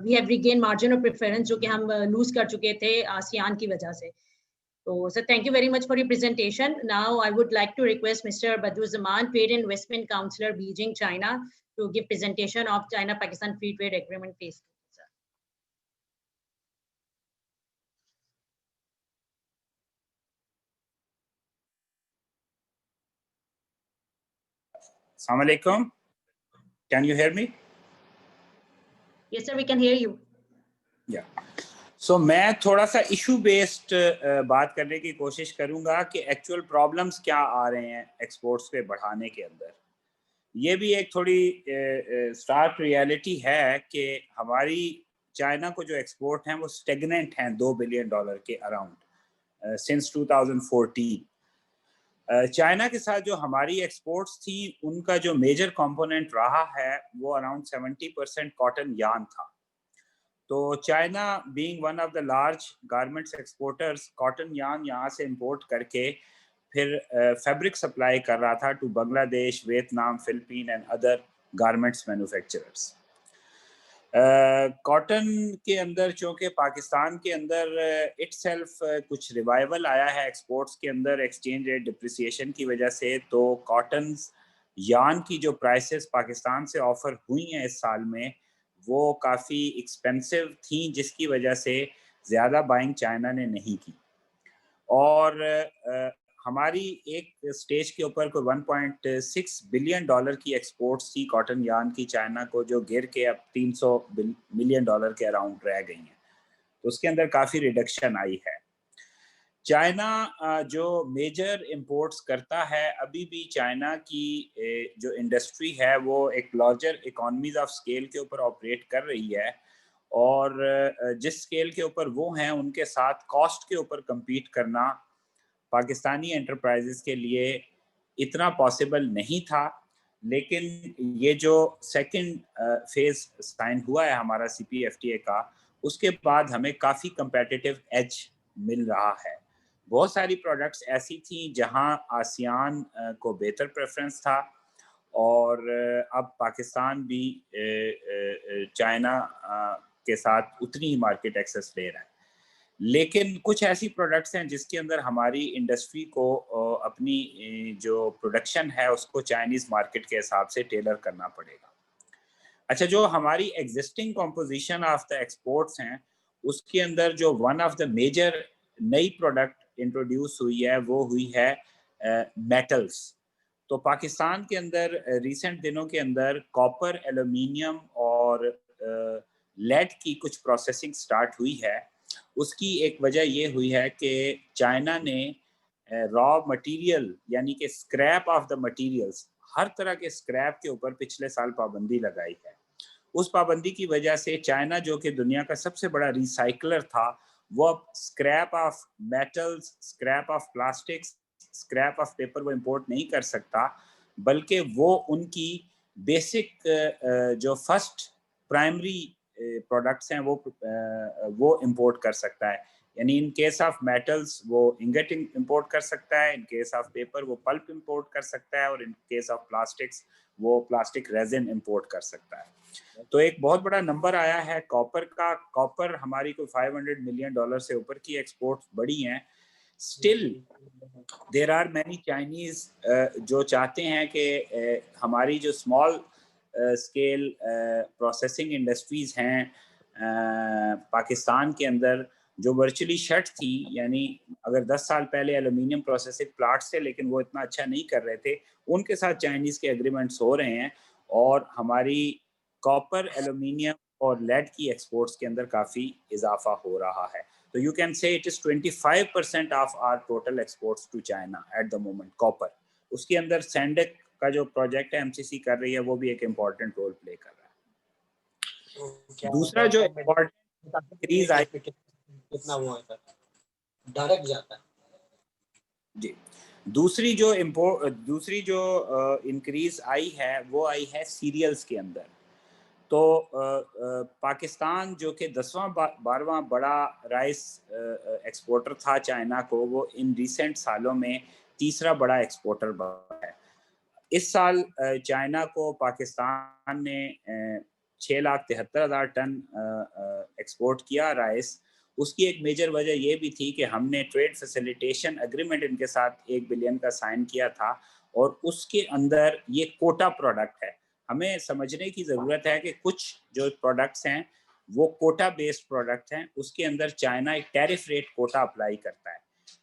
we have regain margin of preference जो कि हम लूज कर चुके थे आसियान की वजह से। So, sir, thank you very much for your presentation. Now, I would like to request Mr. Badru Zaman, Trade and Investment Counselor, Beijing, China, to give presentation of China-Pakistan Free Trade Agreement Phase 2. Sir. Assalamu alaikum. Can you hear me? Yes, sir, we can hear you. Yeah. So मैं थोड़ा सा issue based बात करने की कोशिश करूंगा कि actual problems क्या आ रहे हैं एक्सपोर्ट्स के बढ़ाने के अंदर। ये भी एक थोड़ी स्टार्क रियलिटी है कि हमारी चाइना को जो एक्सपोर्ट हैं वो स्टेगनेंट हैं $2 बिलियन के अराउंड सिंस 2014। चाइना के साथ जो हमारी एक्सपोर्ट्स थी उनका जो मेजर कंपोनेंट रहा है वो अराउंड 70% कॉटन यार्न था। तो China being one of the large garments exporters cotton yarn यहाँ से इंपोर्ट करके फिर फैब्रिक सप्लाई कर रहा था to Bangladesh, Vietnam, Philippine and other garments manufacturers. Cotton के अंदर चूँकि पाकिस्तान के अंदर इटसेल्फ कुछ रिवाइवल आया है एक्सपोर्ट्स के अंदर एक्सचेंज रेट डिप्रिसिएशन की वजह से, तो कॉटन यार्न की जो प्राइसेस पाकिस्तान से ऑफर हुई हैं इस साल में वो काफ़ी एक्सपेंसिव थी, जिसकी वजह से ज़्यादा बाइंग चाइना ने नहीं की। और हमारी एक स्टेज के ऊपर कोई $1.6 बिलियन की एक्सपोर्ट्स थी कॉटन यार्न की चाइना को, जो गिर के अब $300 मिलियन के अराउंड रह गई हैं। तो उसके अंदर काफ़ी रिडक्शन आई है। चाइना जो मेजर इंपोर्ट्स करता है, अभी भी चाइना की जो इंडस्ट्री है वो एक लार्जर इकोनॉमीज ऑफ स्केल के ऊपर ऑपरेट कर रही है, और जिस स्केल के ऊपर वो हैं उनके साथ कॉस्ट के ऊपर compete करना पाकिस्तानी एंटरप्राइजेस के लिए इतना पॉसिबल नहीं था। लेकिन ये जो सेकंड फेज साइन हुआ है हमारा CPFTA का, उसके बाद हमें काफ़ी कंपेटिटिव एज मिल रहा है। बहुत सारी प्रोडक्ट्स ऐसी थी जहां आसियान को बेहतर प्रेफरेंस था, और अब पाकिस्तान भी चाइना के साथ उतनी ही मार्केट एक्सेस ले रहा है। लेकिन कुछ ऐसी प्रोडक्ट्स हैं जिसके अंदर हमारी इंडस्ट्री को अपनी जो प्रोडक्शन है उसको चाइनीज़ मार्केट के हिसाब से टेलर करना पड़ेगा। अच्छा, जो हमारी existing composition of the exports हैं उसके अंदर जो वन ऑफ द मेजर नई प्रोडक्ट इंट्रोड्यूस हुई है वो हुई है मेटल्स। तो पाकिस्तान के अंदर रिसेंट दिनों के अंदर कॉपर, एल्युमिनियम और लेड की कुछ प्रोसेसिंग स्टार्ट हुई है। उसकी एक वजह ये हुई है कि चाइना ने रॉ मटेरियल यानी कि स्क्रैप ऑफ द मटेरियल्स, हर तरह के स्क्रैप के ऊपर पिछले साल पाबंदी लगाई है। उस पाबंदी की वजह से चाइना जो कि दुनिया का सबसे बड़ा रिसाइकलर था, वो अब scrap of metals, scrap of plastics, scrap of paper वो इंपोर्ट नहीं कर सकता, बल्कि वो उनकी बेसिक जो फर्स्ट प्राइमरी प्रोडक्ट्स हैं वो इंपोर्ट कर सकता है। यानी इन केस ऑफ मेटल्स वो इंगट इंपोर्ट कर सकता है, इन केस ऑफ पेपर वो पल्प इंपोर्ट कर सकता है, और इन केस ऑफ प्लास्टिक्स वो प्लास्टिक रेजिन इंपोर्ट कर सकता है। तो एक बहुत बड़ा नंबर आया है कॉपर का। कॉपर हमारी कोई $500 मिलियन से ऊपर की एक्सपोर्ट्स बढ़ी हैं। Still there are many Chinese जो चाहते हैं कि हमारी जो स्मॉल स्केल प्रोसेसिंग इंडस्ट्रीज हैं पाकिस्तान के अंदर, जो वर्चुअली शट थी, यानी अगर 10 साल पहले एल्युमिनियम प्रोसेसिंग प्लांट्स थे लेकिन वो इतना अच्छा नहीं कर रहे थे, उनके साथ चाइनीज़ के एग्रीमेंट्स हो रहे हैं, और हमारी कॉपर, एल्युमिनियम और लेड की एक्सपोर्ट्स के अंदर काफ़ी इजाफा हो रहा है। तो you can say it is 25% of our total exports to China at the moment copper. उसके अंदर सैंडक का जो प्रोजेक्ट है MCC कर रही है वो भी एक इम्पॉर्टेंट रोल प्ले कर रहा है। दूसरा जो इंक्रीज आई कितना वो है डायरेक्ट जाता है जी, दूसरी जो इंक्रीज आई है वो आई है सीरियल्स के अंदर। तो पाकिस्तान जो कि 10वां 12वां बड़ा राइस एक्सपोर्टर था चाइना को, वो इन रिसेंट सालों में तीसरा बड़ा एक्सपोर्टर बना है। इस साल चाइना को पाकिस्तान ने 6,73,000 टन एक्सपोर्ट किया राइस, उसकी एक मेजर वजह ये भी थी कि हमने ट्रेड फैसिलिटेशन एग्रीमेंट इनके साथ 1 बिलियन का साइन किया था और उसके अंदर ये कोटा प्रोडक्ट है। हमें समझने की ज़रूरत है कि कुछ जो प्रोडक्ट्स हैं वो कोटा बेस्ड प्रोडक्ट हैं, उसके अंदर चाइना एक टैरिफ रेट कोटा अप्लाई करता है।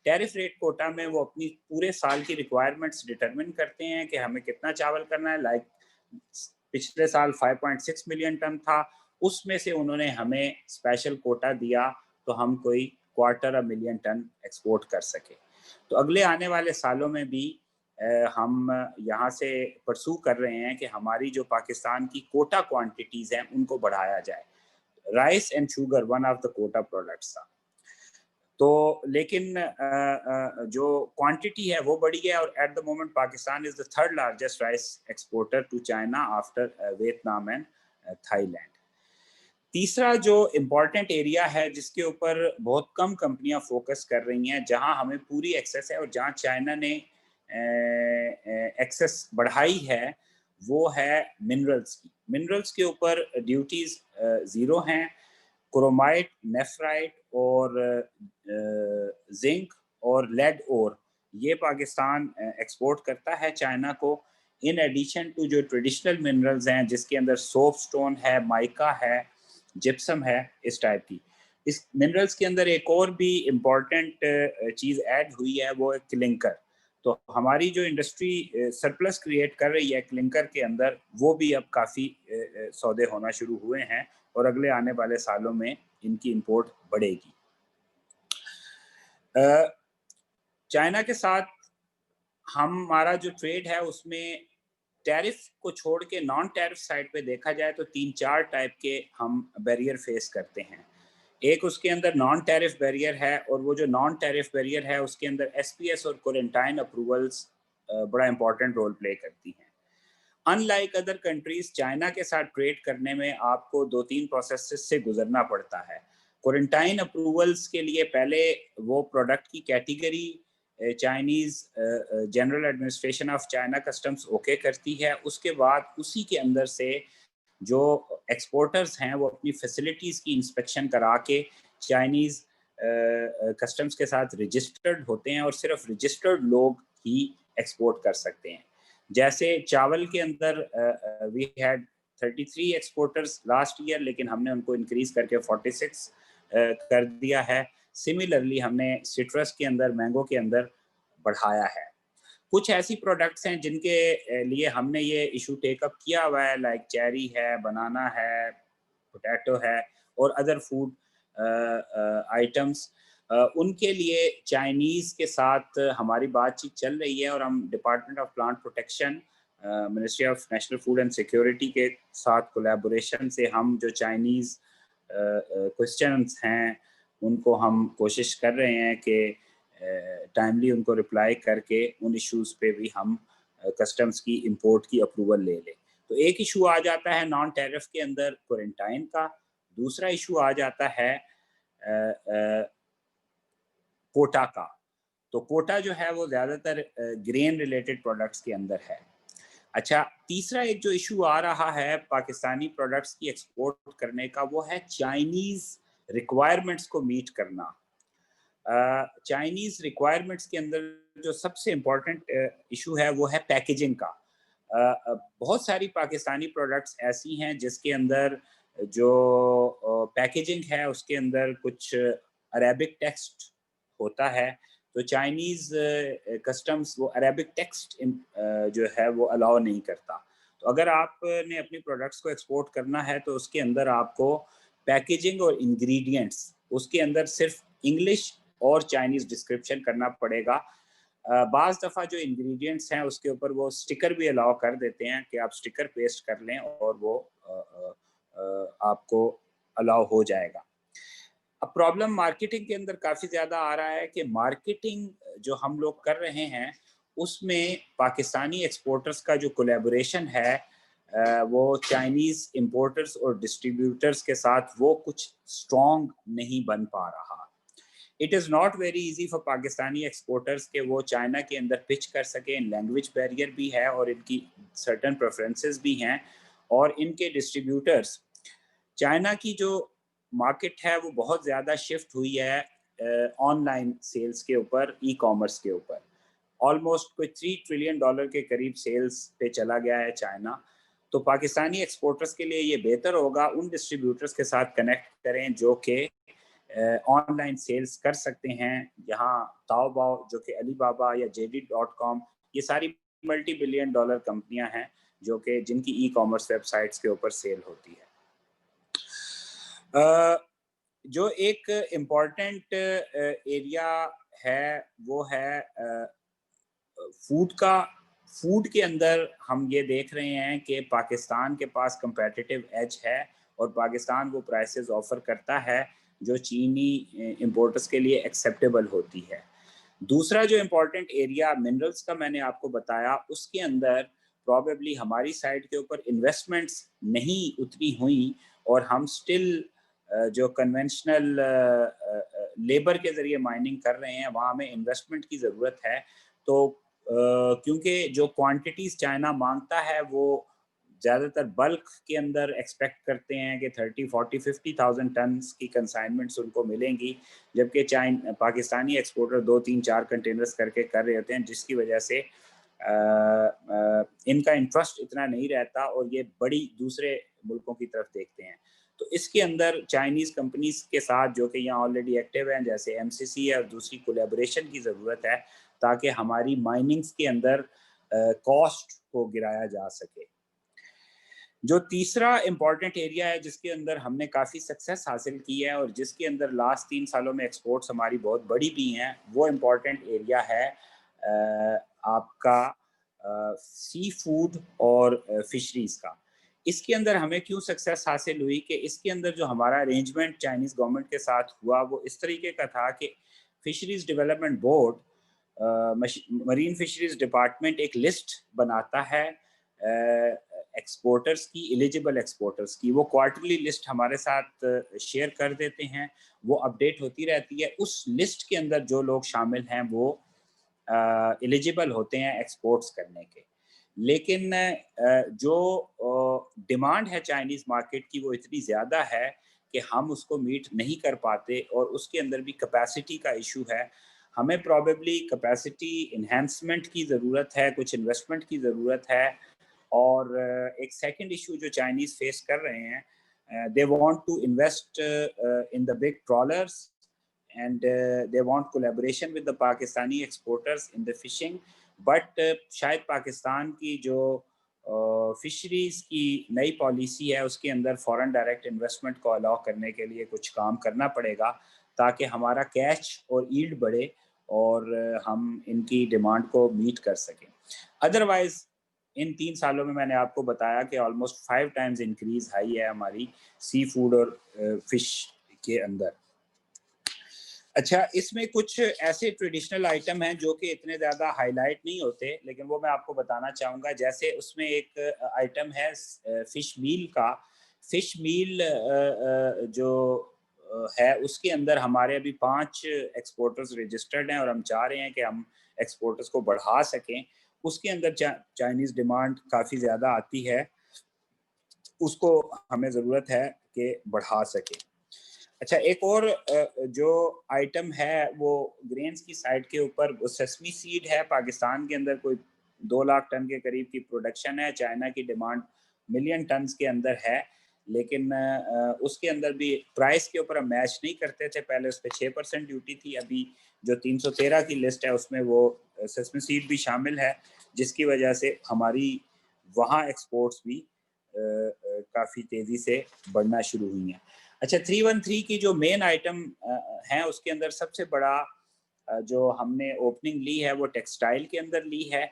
टैरिफ रेट कोटा में वो अपनी पूरे साल की रिक्वायरमेंट्स डिटरमिन करते हैं कि हमें कितना चावल करना है। लाइक पिछले साल 5.6 मिलियन टन था, उसमें से उन्होंने हमें स्पेशल कोटा दिया तो हम कोई 1/4 मिलियन टन एक्सपोर्ट कर सके। तो अगले आने वाले सालों में भी हम यहाँ से परसू कर रहे हैं कि हमारी जो पाकिस्तान की कोटा क्वांटिटीज़ हैं उनको बढ़ाया जाए। Rice and sugar one of the quota products था। तो लेकिन जो क्वांटिटी है वो बढ़ी है और at the moment Pakistan is the third largest rice exporter to China after Vietnam and Thailand. तीसरा जो इम्पॉर्टेंट एरिया है जिसके ऊपर बहुत कम कंपनियां फोकस कर रही हैं, जहां हमें पूरी एक्सेस है और जहां चाइना ने एक्सेस बढ़ाई है, वो है मिनरल्स की। मिनरल्स के ऊपर ड्यूटीज ज़ीरो हैं। क्रोमाइट, नेफ्राइट और जिंक और लेड ओर ये पाकिस्तान एक्सपोर्ट करता है चाइना को। इन एडिशन टू जो ट्रेडिशनल मिनरल्स हैं जिसके अंदर सोप स्टोन है, माइका है, जिप्सम है, इस टाइप की। इस मिनरल्स के अंदर एक और भी इम्पॉर्टेंट चीज़ ऐड हुई है, वो है क्लिंकर। तो हमारी जो इंडस्ट्री सरप्लस क्रिएट कर रही है क्लिंकर के अंदर, वो भी अब काफ़ी सौदे होना शुरू हुए हैं और अगले आने वाले सालों में इनकी इंपोर्ट बढ़ेगी। चाइना के साथ हमारा जो ट्रेड है उसमें टैरिफ को छोड़ के नॉन टैरिफ साइड पे देखा जाए तो 3-4 टाइप के हम बैरियर फेस करते हैं। एक उसके अंदर नॉन टैरिफ बैरियर है और वो जो नॉन टैरिफ बैरियर है उसके अंदर एसपीएस और क्वारंटाइन अप्रूवल्स बड़ा इंपॉर्टेंट रोल प्ले करती हैं। अनलाइक अदर कंट्रीज, चाइना के साथ ट्रेड करने में आपको 2-3 प्रोसेस से गुजरना पड़ता है। क्वारंटाइन अप्रूवल्स के लिए पहले वो प्रोडक्ट की category Chinese general administration of China customs okay करती है। उसके बाद उसी के अंदर से जो एक्सपोर्टर्स हैं वो अपनी फैसिलिटीज़ की इंस्पेक्शन करा के चाइनीज़ कस्टम्स के साथ रजिस्टर्ड होते हैं और सिर्फ रजिस्टर्ड लोग ही एक्सपोर्ट कर सकते हैं। जैसे चावल के अंदर we had 33 exporters last year, लेकिन हमने उनको इंक्रीज करके 46 कर दिया है। सिमिलरली हमने सिट्रस के अंदर, मैंगो के अंदर बढ़ाया है। कुछ ऐसी प्रोडक्ट्स हैं जिनके लिए हमने ये इशू टेकअप किया हुआ है, लाइक चेरी है, बनाना है, पोटैटो है और अदर फूड आइटम्स। उनके लिए चाइनीज़ के साथ हमारी बातचीत चल रही है और हम department of plant protection, ministry of national food and security के साथ कोलैबोरेशन से हम जो चाइनीज़ क्वेश्चंस हैं उनको हम कोशिश कर रहे हैं कि टाइमली उनको रिप्लाई करके उन इश्यूज़ पे भी हम कस्टम्स की इंपोर्ट की अप्रूवल ले लें। तो एक इशू आ जाता है नॉन टैरिफ के अंदर क्वारंटाइन का। दूसरा इशू आ जाता है कोटा का। तो कोटा जो है वो ज़्यादातर ग्रेन रिलेटेड प्रोडक्ट्स के अंदर है। अच्छा, तीसरा एक जो इशू आ रहा है पाकिस्तानी प्रोडक्ट्स की एक्सपोर्ट करने का, वो है चाइनीज़ रिक्वायरमेंट्स को मीट करना। चाइनीज़ रिक्वायरमेंट्स के अंदर जो सबसे इम्पॉर्टेंट इशू है वो है पैकेजिंग का। बहुत सारी पाकिस्तानी प्रोडक्ट्स ऐसी हैं जिसके अंदर जो पैकेजिंग है उसके अंदर कुछ अरेबिक टेक्स्ट होता है। तो चाइनीज़ कस्टम्स वो अरेबिक टेक्स्ट जो है वो अलाउ नहीं करता। तो अगर आपने अपनी प्रोडक्ट्स को एक्सपोर्ट करना है तो उसके अंदर आपको पैकेजिंग और इंग्रेडिएंट्स उसके अंदर सिर्फ इंग्लिश और चाइनीज़ डिस्क्रिप्शन करना पड़ेगा। बाज़ दफ़ा जो इंग्रेडिएंट्स हैं उसके ऊपर वो स्टिकर भी अलाउ कर देते हैं कि आप स्टिकर पेस्ट कर लें और वो आपको अलाउ हो जाएगा। अब प्रॉब्लम मार्केटिंग के अंदर काफ़ी ज़्यादा आ रहा है कि मार्केटिंग जो हम लोग कर रहे हैं उसमें पाकिस्तानी एक्सपोर्टर्स का जो कोलैबोरेशन है वो चाइनीज़ इंपोर्टर्स और डिस्ट्रीब्यूटर्स के साथ वो कुछ स्ट्रॉन्ग नहीं बन पा रहा। It is not very easy for Pakistani exporters के वो चाइना के अंदर पिच कर सकें। लैंग्वेज बैरियर भी है और इनकी सर्टन प्रेफरेंसेस भी हैं और इनके डिस्ट्रीब्यूटर्स चाइना की जो मार्केट है वो बहुत ज़्यादा शिफ्ट हुई है ऑनलाइन सेल्स के ऊपर, ई कॉमर्स के ऊपर। ऑलमोस्ट कोई $3 ट्रिलियन के करीब सेल्स पे चला गया है चाइना। तो पाकिस्तानी एक्सपोर्टर्स के लिए ये बेहतर होगा उन डिस्ट्रीब्यूटर्स के साथ कनेक्ट करें जो कि ऑनलाइन सेल्स कर सकते हैं। यहाँ ताओबाओ जो कि अलीबाबा या JD.com, ये सारी मल्टी बिलियन डॉलर कंपनियां हैं जो कि जिनकी ई कॉमर्स वेबसाइट्स के ऊपर सेल होती है। जो एक इम्पॉर्टेंट एरिया है वो है फूड का। फूड के अंदर हम ये देख रहे हैं कि पाकिस्तान के पास कंपेटिटिव एज है और पाकिस्तान वो प्राइसेस ऑफर करता है जो चीनी इंपोर्टर्स के लिए एक्सेप्टेबल होती है। दूसरा जो इम्पोर्टेंट एरिया मिनरल्स का मैंने आपको बताया, उसके अंदर प्रॉबेबली हमारी साइड के ऊपर इन्वेस्टमेंट्स नहीं उतनी हुई और हम स्टिल जो कन्वेंशनल लेबर के ज़रिए माइनिंग कर रहे हैं वहाँ हमें इन्वेस्टमेंट की ज़रूरत है। तो क्योंकि जो क्वांटिटीज़ चाइना मांगता है वो ज़्यादातर बल्क के अंदर एक्सपेक्ट करते हैं कि 30, 40, 50,000 टन्स की कंसाइनमेंट्स उनको मिलेंगी, जबकि पाकिस्तानी एक्सपोर्टर 2, 3, 4 कंटेनर्स करके कर रहे होते हैं, जिसकी वजह से इनका इंटरेस्ट इतना नहीं रहता और ये बड़ी दूसरे मुल्कों की तरफ देखते हैं। तो इसके अंदर चाइनीज़ कंपनीज के साथ जो कि यहाँ ऑलरेडी एक्टिव हैं जैसे MCC है और दूसरी कोलैबोरेशन की ज़रूरत है ताकि हमारी माइनिंग्स के अंदर कॉस्ट को गिराया जा सके। जो तीसरा इम्पॉर्टेंट एरिया है जिसके अंदर हमने काफ़ी सक्सेस हासिल की है और जिसके अंदर लास्ट 3 सालों में एक्सपोर्ट्स हमारी बहुत बड़ी भी हैं, वो इम्पॉर्टेंट एरिया है आपका सी फूड और फिशरीज़ का। इसके अंदर हमें क्यों सक्सेस हासिल हुई कि इसके अंदर जो हमारा अरेंजमेंट चाइनीज़ गवर्नमेंट के साथ हुआ वो इस तरीके का था कि fisheries development board, marine fisheries department एक लिस्ट बनाता है एक्सपोर्टर्स की, एलिजिबल एक्सपोर्टर्स की। वो क्वार्टरली लिस्ट हमारे साथ शेयर कर देते हैं, वो अपडेट होती रहती है। उस लिस्ट के अंदर जो लोग शामिल हैं वो एलिजिबल होते हैं एक्सपोर्ट्स करने के। लेकिन जो डिमांड है चाइनीज़ मार्केट की वो इतनी ज़्यादा है कि हम उसको मीट नहीं कर पाते और उसके अंदर भी कैपेसिटी का इशू है। हमें प्रॉबेबली कैपेसिटी इन्हेंसमेंट की ज़रूरत है, कुछ इन्वेस्टमेंट की ज़रूरत है। और एक सेकंड इशू जो चाइनीज़ फेस कर रहे हैं, they want to invest in the big trawlers and they want collaboration with the Pakistani exporters in the fishing, but शायद पाकिस्तान की जो फिशरीज़ की नई पॉलिसी है उसके अंदर फॉरेन डायरेक्ट इन्वेस्टमेंट को अलाउ करने के लिए कुछ काम करना पड़ेगा ताकि हमारा कैच और यील्ड बढ़े और हम इनकी डिमांड को मीट कर सकें। अदरवाइज इन 3 सालों में मैंने आपको बताया कि ऑलमोस्ट 5 टाइम्स इंक्रीज आई है हमारी सी फूड और फिश के अंदर। अच्छा, इसमें कुछ ऐसे ट्रेडिशनल आइटम हैं जो कि इतने ज़्यादा हाईलाइट नहीं होते, लेकिन वो मैं आपको बताना चाहूँगा। जैसे उसमें एक आइटम है फ़िश मील का। फ़िश मील जो है उसके अंदर हमारे अभी 5 एक्सपोर्टर्स रजिस्टर्ड हैं और हम चाह रहे हैं कि हम एक्सपोर्टर्स को बढ़ा सकें। उसके अंदर चाइनीज़ डिमांड काफ़ी ज़्यादा आती है, उसको हमें ज़रूरत है कि बढ़ा सकें। अच्छा, एक और जो आइटम है वो ग्रेन्स की साइड के ऊपर वो सेसमी सीड है। पाकिस्तान के अंदर कोई 2 लाख टन के करीब की प्रोडक्शन है। चाइना की डिमांड मिलियन टन्स के अंदर है, लेकिन उसके अंदर भी प्राइस के ऊपर हम मैच नहीं करते थे। पहले उस पर 6% ड्यूटी थी, अभी जो 313 की लिस्ट है उसमें वो सेसमी सीड भी शामिल है, जिसकी वजह से हमारी वहाँ एक्सपोर्ट्स भी काफ़ी तेज़ी से बढ़ना शुरू हुई हैं। अच्छा, 313 की जो मेन आइटम है उसके अंदर सबसे बड़ा जो हमने ओपनिंग ली है वो टेक्सटाइल के अंदर ली है,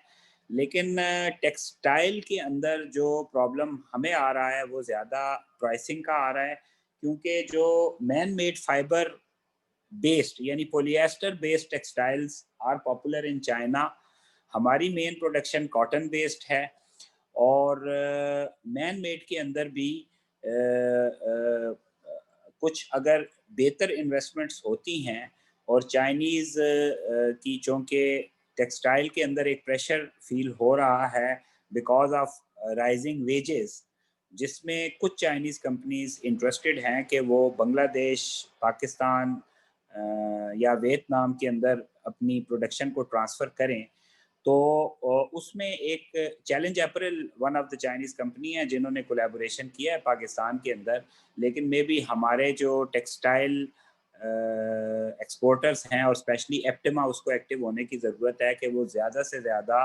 लेकिन टेक्सटाइल के अंदर जो प्रॉब्लम हमें आ रहा है वो ज़्यादा प्राइसिंग का आ रहा है, क्योंकि जो मैन मेड फाइबर बेस्ड यानी polyester based textiles are popular in China. हमारी मेन प्रोडक्शन कॉटन बेस्ड है और मैन मेड के अंदर भी कुछ अगर बेहतर इन्वेस्टमेंट्स होती हैं और चाइनीज़ की चूँकि टेक्सटाइल के अंदर एक प्रेशर फील हो रहा है बिकॉज ऑफ राइजिंग वेजेस, जिसमें कुछ चाइनीज़ कंपनीज इंटरेस्टेड हैं कि वो बांग्लादेश, पाकिस्तान या वियतनाम के अंदर अपनी प्रोडक्शन को ट्रांसफ़र करें। तो उसमें एक challenge apparel one of the Chinese company है जिन्होंने कोलैबोरेशन किया है पाकिस्तान के अंदर, लेकिन मे बी हमारे जो टेक्सटाइल एक्सपोर्टर्स हैं और स्पेशली एप्टिमा, उसको एक्टिव होने की ज़रूरत है कि वो ज़्यादा से ज़्यादा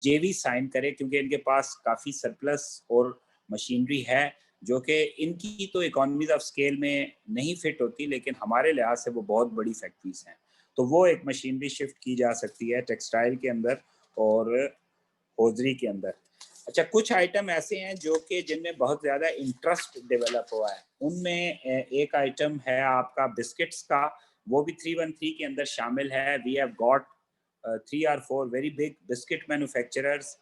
जेवी साइन करे, क्योंकि इनके पास काफ़ी सरप्लस और मशीनरी है जो कि इनकी तो इकोनॉमीज ऑफ स्केल में नहीं फिट होती, लेकिन हमारे लिहाज से वो बहुत बड़ी फैक्ट्रीज हैं। तो वो एक मशीनरी शिफ्ट की जा सकती है टेक्सटाइल के अंदर और होजरी के अंदर। अच्छा, कुछ आइटम ऐसे हैं जो कि जिनमें बहुत ज़्यादा इंटरेस्ट डेवलप हुआ है। उनमें एक आइटम है आपका बिस्किट्स का, वो भी 313 के अंदर शामिल है। We have got 3 or 4 very big biscuit manufacturers.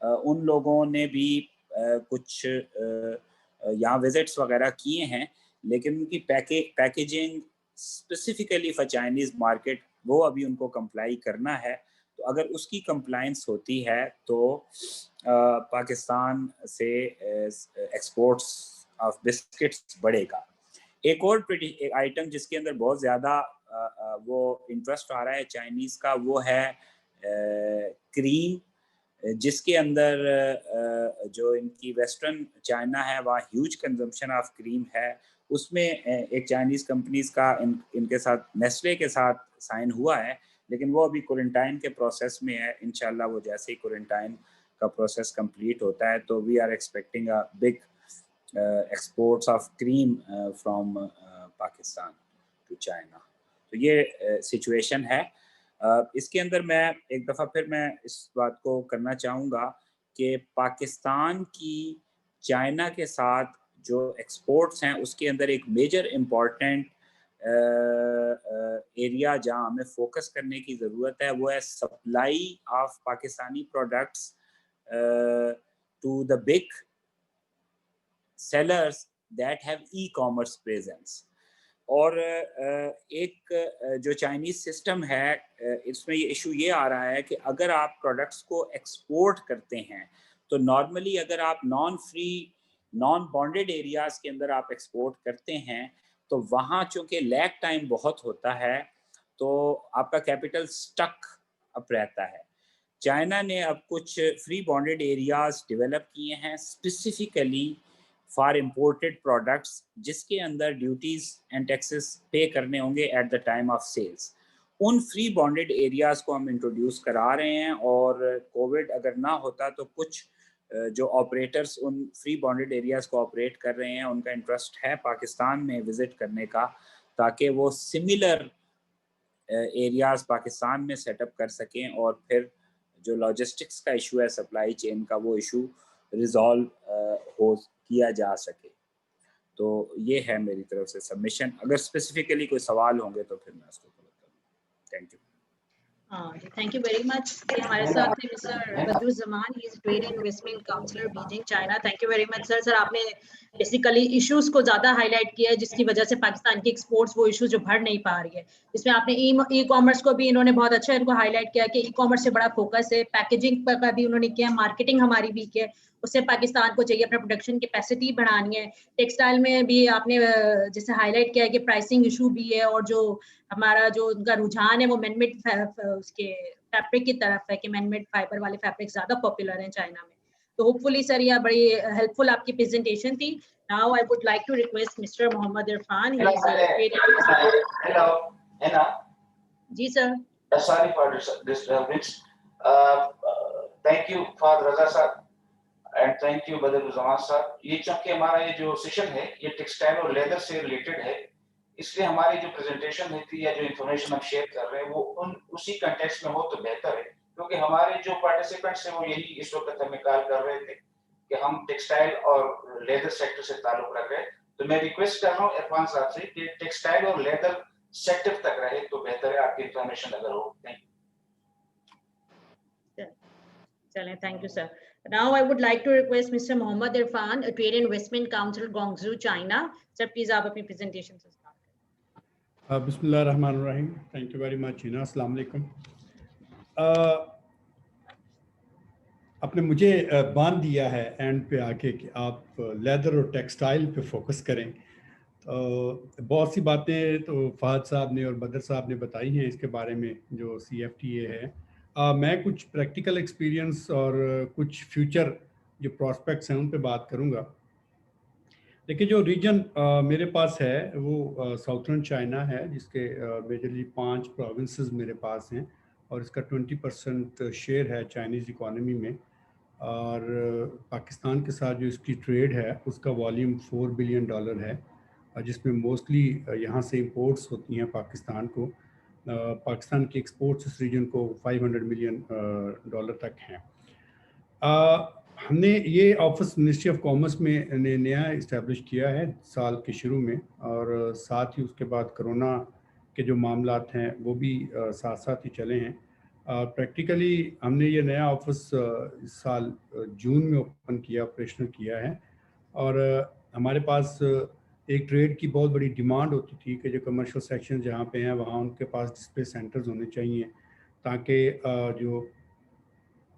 उन लोगों ने भी कुछ यहाँ विजिट्स वगैरह किए हैं, लेकिन उनकी packaging specifically for Chinese market वो अभी उनको कंप्लाई करना है। तो अगर उसकी कंप्लाइंस होती है तो पाकिस्तान से एक्सपोर्ट्स ऑफ बिस्किट्स बढ़ेगा। एक और एक आइटम जिसके अंदर बहुत ज़्यादा वो इंटरेस्ट आ रहा है चाइनीज़ का, वो है क्रीम, जिसके अंदर जो इनकी वेस्टर्न चाइना है वहाँ ह्यूज कंजम्पशन ऑफ क्रीम है। उसमें एक चाइनीज़ कंपनीज़ का इनके साथ नेस्ले के साथ साइन हुआ है, लेकिन वो अभी क्वारंटाइन के प्रोसेस में है। इंशाल्लाह वो जैसे ही क्वारंटाइन का प्रोसेस कंप्लीट होता है तो we are expecting a big exports of cream from Pakistan to China. तो ये सिचुएशन है। इसके अंदर मैं एक दफ़ा फिर मैं इस बात को करना चाहूँगा कि पाकिस्तान की चाइना के साथ जो एक्सपोर्ट्स हैं उसके अंदर एक मेजर इम्पॉर्टेंट एरिया जहाँ हमें फोकस करने की ज़रूरत है वो है supply of Pakistani products to the big sellers that have e-commerce presence. और एक जो चाइनीज़ सिस्टम है इसमें ये इशू ये आ रहा है कि अगर आप प्रोडक्ट्स को एक्सपोर्ट करते हैं तो नॉर्मली अगर आप नॉन बॉन्डेड एरियाज़ के अंदर आप एक्सपोर्ट करते हैं तो वहाँ चूँकि लैग टाइम बहुत होता है तो आपका कैपिटल स्टक अप रहता है। चाइना ने अब कुछ फ्री बॉन्डेड एरियाज़ डेवलप किए हैं स्पेसिफिकली फॉर इम्पोर्टेड प्रोडक्ट्स, जिसके अंदर ड्यूटीज़ एंड टैक्सेस पे करने होंगे at the time of sales. उन फ्री बॉन्डेड एरियाज़ को हम इंट्रोड्यूस करा रहे हैं और कोविड अगर ना होता तो कुछ जो ऑपरेटर्स उन फ्री बॉन्डेड एरियाज़ को ऑपरेट कर रहे हैं उनका इंटरेस्ट है पाकिस्तान में विज़िट करने का, ताकि वो सिमिलर एरियाज़ पाकिस्तान में सेटअप कर सकें और फिर जो लॉजिस्टिक्स का इशू है सप्लाई चेन का वो इशू रिजॉल्व हो किया जा सके। तो ये है मेरी तरफ से सबमिशन। अगर स्पेसिफिकली कोई सवाल होंगे तो फिर मैं उसको कवर करूँगा। Thank you. Thank you very much. हमारे साथ थे mister Badruzzaman, he is trade and investment counsellor Beijing China. Thank you very much sir. Sir आपने बेसिकली इश्यूज को ज्यादा हाईलाइट किया है जिसकी वजह से पाकिस्तान की एक्सपोर्ट्स वो इश्यूज जो बढ़ नहीं पा रही है। इसमें आपने ई कॉमर्स को भी इन्होंने बहुत अच्छा इनको हाईलाइट किया कि ई कॉमर्स से बड़ा फोकस है, पैकेजिंग पर का भी उन्होंने किया, मार्केटिंग हमारी वीक है, उससे पाकिस्तान को चाहिए अपना प्रोडक्शन कैपेसिटी बढ़ानी है। टेक्सटाइल में भी आपने जैसे हाईलाइट किया है कि प्राइसिंग इशू भी है और जो हमारा जो उनका रुझान है वो मैनमेड उसके फैब्रिक की तरफ है कि मैनमेड फाइबर वाले फैब्रिक ज्यादा पॉपुलर हैं चाइना में। तो होपफुली सर यह बड़ी हेल्पफुल आपकी प्रेजेंटेशन थी। Now I would like to request mister Mohammad Irfan. Hello, Anna. जी sir. Sorry for disturbance. Thank you for Raza sir and thank you बदरुज़्ज़मान sir. ये चूंकि हमारा ये जो सेशन है ये टेक्सटाइल और लेदर से रिलेटेड है, इसलिए हमारी जो प्रेजेंटेशन होती है या जो इन्फॉर्मेशन हम शेयर कर रहे हैं वो उसी कंटेक्स्ट में हो तो बेहतर है, क्योंकि हमारे जो पार्टिसिपेंट्स हैं वो यही इस वक्त हमें कॉल कर रहे थे कि हम टेक्सटाइल और लेदर सेक्टर से ताल्लुक रख रहे हैं। तो मैं रिक्वेस्ट कर रहा हूँ इरफान साहब से कि टेक्सटाइल और लेदर सेक्टर तक रहे तो बेहतर है, आपकी इन्फॉर्मेशन अगर हो। Thank you. चलें, thank you sir. Now I would like to request Mr. Mohammad Irfan, a Trade Investment Council, Guangzhou, China. Sir, please आप अपनी presentation से start करें। Bismillahirrahmanirrahim. Thank you very much, Hina. Assalamu alaikum. आपने मुझे बांध दिया है एंड पे आके कि आप लेदर और टेक्सटाइल पे फोकस करें। तो बहुत सी बातें तो फहद साहब ने और बदर साहब ने बताई हैं इसके बारे में जो CFTA है। मैं कुछ प्रैक्टिकल एक्सपीरियंस और कुछ फ्यूचर जो प्रॉस्पेक्ट्स हैं उन पे बात करूंगा। देखिए, जो रीजन मेरे पास है वो साउथर्न चाइना है, जिसके मेजरली 5 प्रोविंसेस मेरे पास हैं और इसका 20% शेयर है चाइनीज़ इकोनॉमी में। और पाकिस्तान के साथ जो इसकी ट्रेड है उसका वॉल्यूम $4 बिलियन है, जिसमें मोस्टली यहाँ से इंपोर्ट्स होती हैं पाकिस्तान को। पाकिस्तान की एक्सपोर्ट्स इस रीजन को $500 मिलियन तक हैं। हमने ये ऑफिस मिनिस्ट्री ऑफ कॉमर्स में ने नया इस्टेब्लिश किया है साल के शुरू में, और साथ ही उसके बाद कोरोना के जो मामलात हैं वो भी साथ साथ ही चले हैं। प्रैक्टिकली हमने ये नया ऑफिस इस साल जून में ओपन किया, ऑपरेशनल किया है। और हमारे पास एक ट्रेड की बहुत बड़ी डिमांड होती थी कि जो कमर्शियल सेक्शन जहाँ पे हैं वहाँ उनके पास डिस्प्ले सेंटर्स होने चाहिए, ताकि जो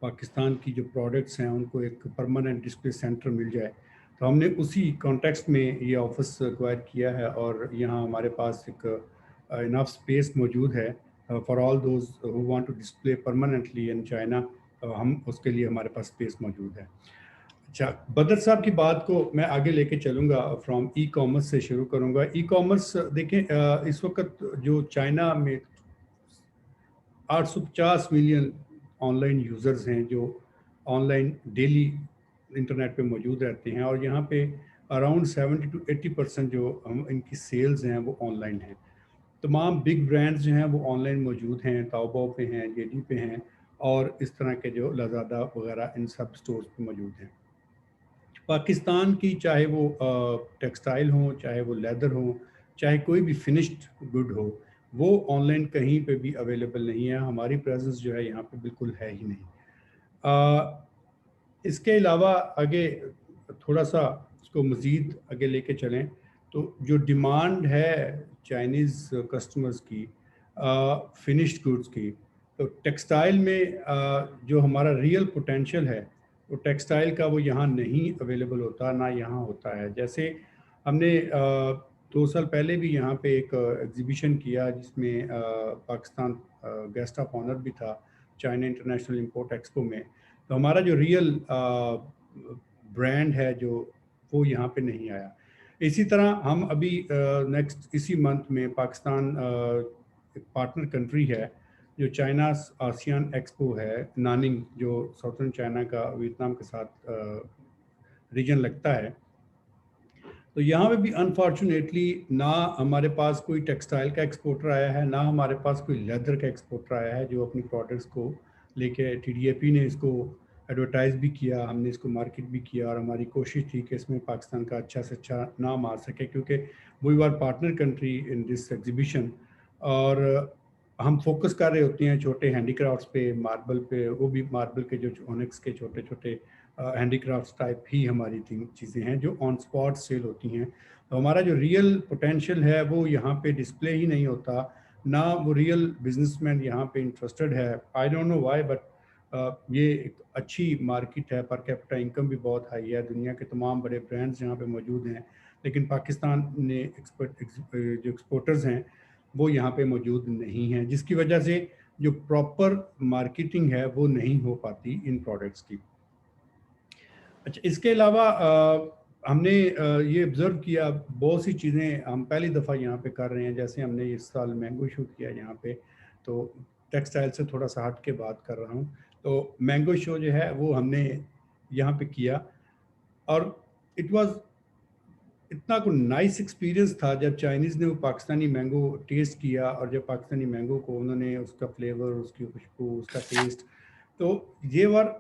पाकिस्तान की जो प्रोडक्ट्स हैं उनको एक परमानेंट डिस्प्ले सेंटर मिल जाए। तो हमने उसी कॉन्टेक्स्ट में ये ऑफिस एक्वायर किया है और यहाँ हमारे पास एक इनफ स्पेस मौजूद है for all those who want to display permanently in China. हम उसके लिए हमारे पास स्पेस मौजूद है। अच्छा, बदर साहब की बात को मैं आगे लेके चलूँगा, फ्रॉम ई कॉमर्स से शुरू करूँगा। ई कॉमर्स देखें, इस वक्त जो चाइना में 850 मिलियन ऑनलाइन यूज़र्स हैं जो ऑनलाइन डेली इंटरनेट पे मौजूद रहते हैं, और यहाँ पे अराउंड 70 to 80% जो हम इनकी सेल्स हैं वो ऑनलाइन हैं। तमाम बिग ब्रांड्स जो हैं वो ऑनलाइन मौजूद हैं, ताओबाओ पे हैं, JD पे हैं, और इस तरह के जो लाज़ादा वगैरह इन सब स्टोर्स पे मौजूद हैं। पाकिस्तान की चाहे वो टेक्सटाइल हो, चाहे वो लेदर हो, चाहे कोई भी फिनिश्ड गुड हो, वो ऑनलाइन कहीं पे भी अवेलेबल नहीं है। हमारी प्रेजेंस जो है यहाँ पे बिल्कुल है ही नहीं। इसके अलावा आगे थोड़ा सा इसको मज़ीद आगे लेके चलें तो जो डिमांड है चाइनीज़ कस्टमर्स की फिनिश्ड गुड्स की, तो टेक्सटाइल में जो हमारा रियल पोटेंशियल है वो टेक्सटाइल का वो यहाँ नहीं अवेलेबल होता, ना यहाँ होता है। जैसे हमने 2 साल पहले भी यहाँ पे एक एग्जीबिशन किया जिसमें पाकिस्तान गेस्ट ऑफ ऑनर भी था चाइना इंटरनेशनल इंपोर्ट एक्सपो में। तो हमारा जो रियल ब्रांड है जो वो यहाँ पे नहीं आया। इसी तरह हम अभी नेक्स्ट इसी मंथ में पाकिस्तान एक पार्टनर कंट्री है जो चाइना आसियान एक्सपो है, नानिंग, जो साउथर्न चाइना का वियतनाम के साथ रीजन लगता है। तो यहाँ पे भी अनफॉर्चुनेटली ना हमारे पास कोई टेक्सटाइल का एक्सपोर्टर आया है, ना हमारे पास कोई लेदर का एक्सपोर्टर आया है जो अपनी प्रोडक्ट्स को लेके। TDAP ने इसको एडवर्टाइज भी किया, हमने इसको मार्केट भी किया, और हमारी कोशिश थी कि इसमें पाकिस्तान का अच्छा से अच्छा नाम आ सके, क्योंकि we are partner country in this exhibition. और हम फोकस कर रहे होते हैं छोटे हैंडीक्राफ्ट्स पे, मार्बल पे, वो भी मार्बल के जो ओनिक्स के छोटे छोटे हैंडीक्राफ्ट्स टाइप ही हमारी चीज़ें हैं जो ऑन स्पॉट सेल होती हैं। तो हमारा जो रियल पोटेंशियल है वो यहाँ पे डिस्प्ले ही नहीं होता, ना वो रियल बिजनेसमैन यहाँ पे इंटरेस्टेड है। I don't know why, but ये एक अच्छी मार्केट है, पर कैपिटा इनकम भी बहुत हाई है, दुनिया के तमाम बड़े ब्रांड्स यहाँ पे मौजूद हैं, लेकिन पाकिस्तान ने जो एक्सपोर्टर्स हैं वो यहाँ पे मौजूद नहीं हैं, जिसकी वजह से जो प्रॉपर मार्केटिंग है वो नहीं हो पाती इन प्रोडक्ट्स की। अच्छा, इसके अलावा हमने ये ऑब्ज़र्व किया, बहुत सी चीज़ें हम पहली दफ़ा यहाँ पे कर रहे हैं। जैसे हमने इस साल मैंगो शो किया यहाँ पे, तो टेक्सटाइल से थोड़ा सा हट के बात कर रहा हूँ। तो मैंगो शो जो है वो हमने यहाँ पे किया, और इट वाज इतना कोई नाइस एक्सपीरियंस था जब चाइनीज़ ने वो पाकिस्तानी मैंगो टेस्ट किया, और जब पाकिस्तानी मैंगो को उन्होंने उसका फ्लेवर, उसकी खुशबू, उसका टेस्ट, तो ये वर